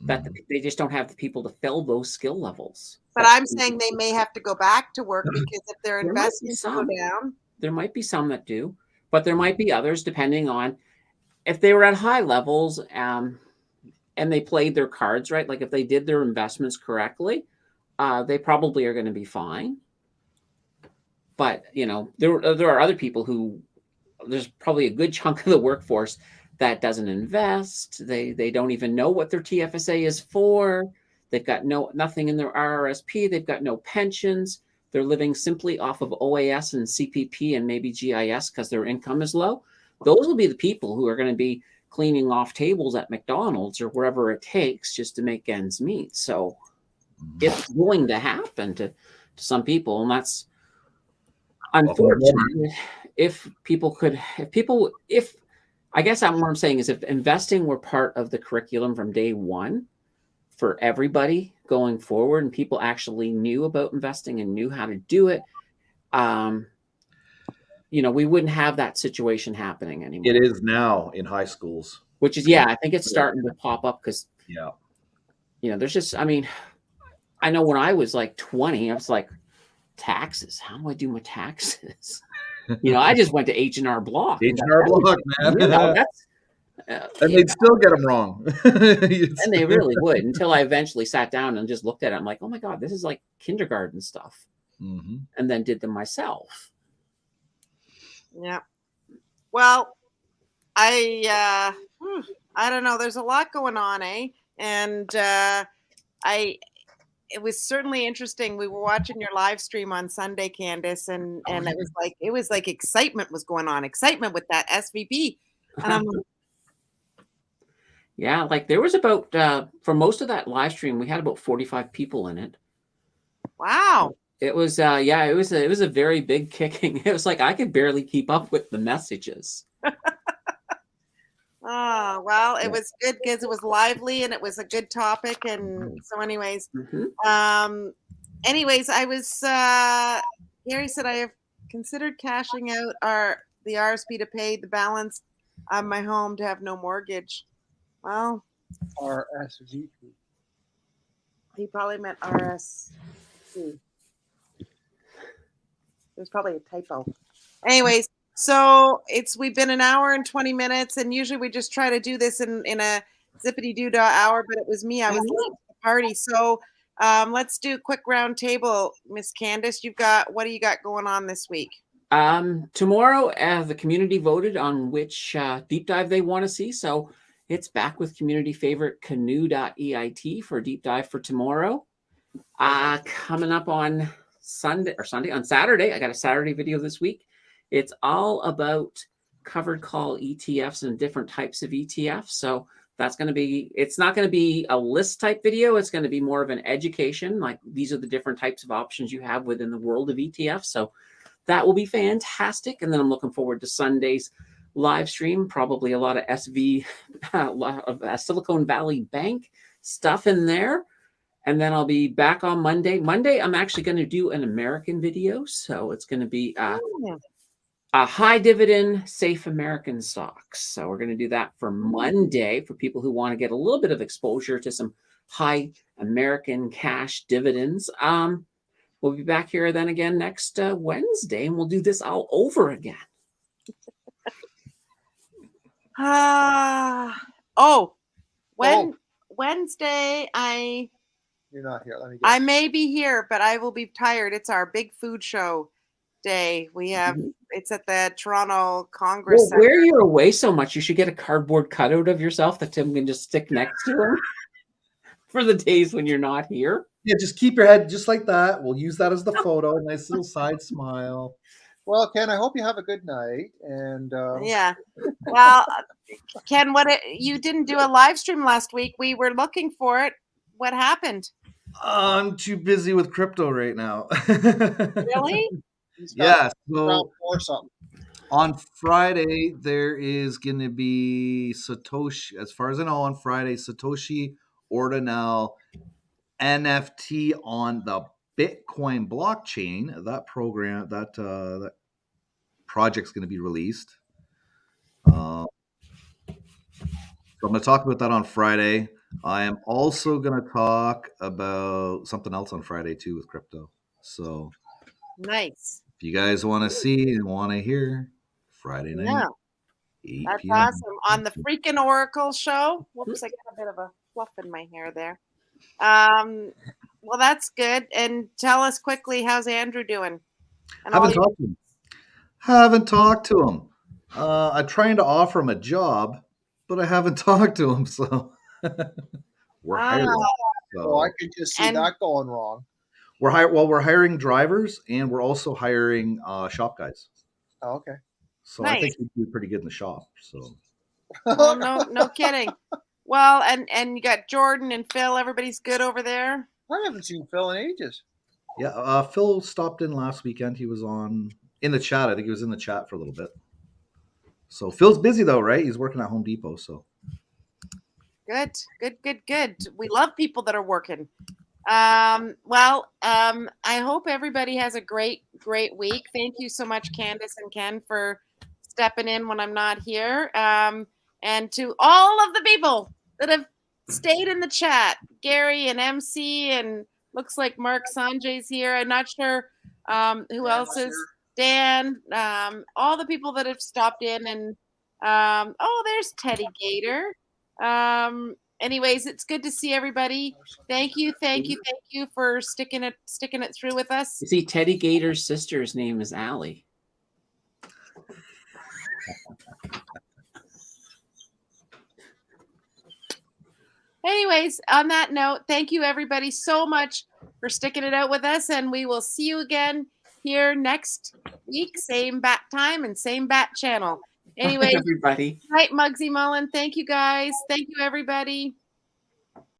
that they just don't have the people to fill those skill levels. But I'm saying they may have to go back to work, because if their investments go down. There might be some that do, but there might be others depending on if they were at high levels and they played their cards right. Like if they did their investments correctly, they probably are going to be fine. But, you know, there are other people who, there's probably a good chunk of the workforce that doesn't invest. They don't even know what their TFSA is for. They've got nothing in their RRSP. They've got no pensions. They're living simply off of OAS and CPP and maybe GIS because their income is low. Those will be the people who are going to be cleaning off tables at McDonald's or wherever it takes just to make ends meet. So it's going to happen to some people, and that's unfortunate. If I guess what I'm saying is if investing were part of the curriculum from day one for everybody going forward, and people actually knew about investing and knew how to do it, you know, we wouldn't have that situation happening anymore. It is now in high schools. Which is, I think it's starting to pop up because, you know, there's just, I mean, I know when I was like 20, I was like, taxes, how do I do my taxes? You know, I just went to H&R Block. H&R Block, man. You know, that's, and they'd still get them wrong. And they really would, until I eventually sat down and just looked at it. I'm like, oh my God, this is like kindergarten stuff. And then did them myself. Yeah. Well, I don't know. There's a lot going on, eh? And it was certainly interesting. We were watching your live stream on Sunday, Candace, and it was like excitement was going on. Excitement with that SVP. And I'm like, yeah, like there was about for most of that live stream, we had about 45 people in it. Wow. It was it was a very big kicking. It was like I could barely keep up with the messages. Oh, well, it was good because it was lively and it was a good topic. And so anyways, I was, Gary said, I have considered cashing out the RSP to pay the balance on my home to have no mortgage. Well, RSVP. He probably meant RSC. There's probably a typo. Anyways, so we've been an hour and 20 minutes, and usually we just try to do this in a zippity-doo-dah hour, but it was me. I was late to the party. So let's do a quick round table. Miss Candace, what do you got going on this week? Tomorrow, the community voted on which deep dive they want to see. So it's back with community favorite canoe.eit for a deep dive for tomorrow. Coming up on Saturday, I got a Saturday video this week. It's all about covered call ETFs and different types of ETFs. So it's not going to be a list type video. It's going to be more of an education. Like these are the different types of options you have within the world of ETFs. So that will be fantastic. And then I'm looking forward to Sunday's live stream, probably a lot of Silicon Valley Bank stuff in there. And then I'll be back on Monday. Monday, I'm actually going to do an American video. So it's going to be a high dividend, safe American stocks. So we're going to do that for Monday for people who want to get a little bit of exposure to some high American cash dividends. We'll be back here then again next Wednesday, and we'll do this all over again. Wednesday, You're not here. Let me I may be here, but I will be tired. It's our big food show day. We have it's at the Toronto Congress Center. Where you're away so much, you should get a cardboard cutout of yourself that Tim can just stick next to him for the days when you're not here. Yeah, just keep your head just like that. We'll use that as the photo. Nice little side smile. Well, Ken, I hope you have a good night. And yeah, well, Ken, you didn't do a live stream last week. We were looking for it. What happened? I'm too busy with crypto right now. Really? He's got Yeah. round So four something. on Friday, there is going to be Satoshi, as far as I know, on Friday, Satoshi Ordinal NFT on the Bitcoin blockchain. That program, that project's going to be released. So I'm going to talk about that on Friday. I am also going to talk about something else on Friday too with crypto. So Nice. if you guys want to see and want to hear, Friday night, Yeah, 8 that's p.m. awesome. On the freaking Oracle show. Whoops, I got a bit of a fluff in my hair there. Well, that's good. And tell us quickly, how's Andrew doing? And all Haven't your- talked to him. Haven't talked to him. I'm trying to offer him a job, but I haven't talked to him. So we're hiring. Oh, I So could just see And- that going wrong. we're hiring drivers, and we're also hiring shop guys. Oh, okay. So I Nice. think he'd do pretty good in the shop. So well, no kidding. Well, and you got Jordan and Phil. Everybody's good over there. I haven't seen Phil in ages. yeah, Phil stopped in last weekend. He was in the chat. I think he was in the chat for a little bit. So Phil's busy though, right? He's working at Home Depot. So Good. We love people that are working. I hope everybody has a great week. Thank you so much, Candace and Ken, for stepping in when I'm not here. And to all of the people that have stayed in the chat, Gary and MC, and looks like Mark Sanjay's here. I'm not sure who else is. Dan, all the people that have stopped in, and there's Teddy Gator. Anyways, it's good to see everybody. Thank you for sticking it through with us. You see, Teddy Gator's sister's name is Allie. Anyways, on that note, thank you everybody so much for sticking it out with us, and we will see you again here next week, same bat time and same bat channel. Anyway, everybody. right, Muggsy Mullen. Thank you guys. Thank you everybody.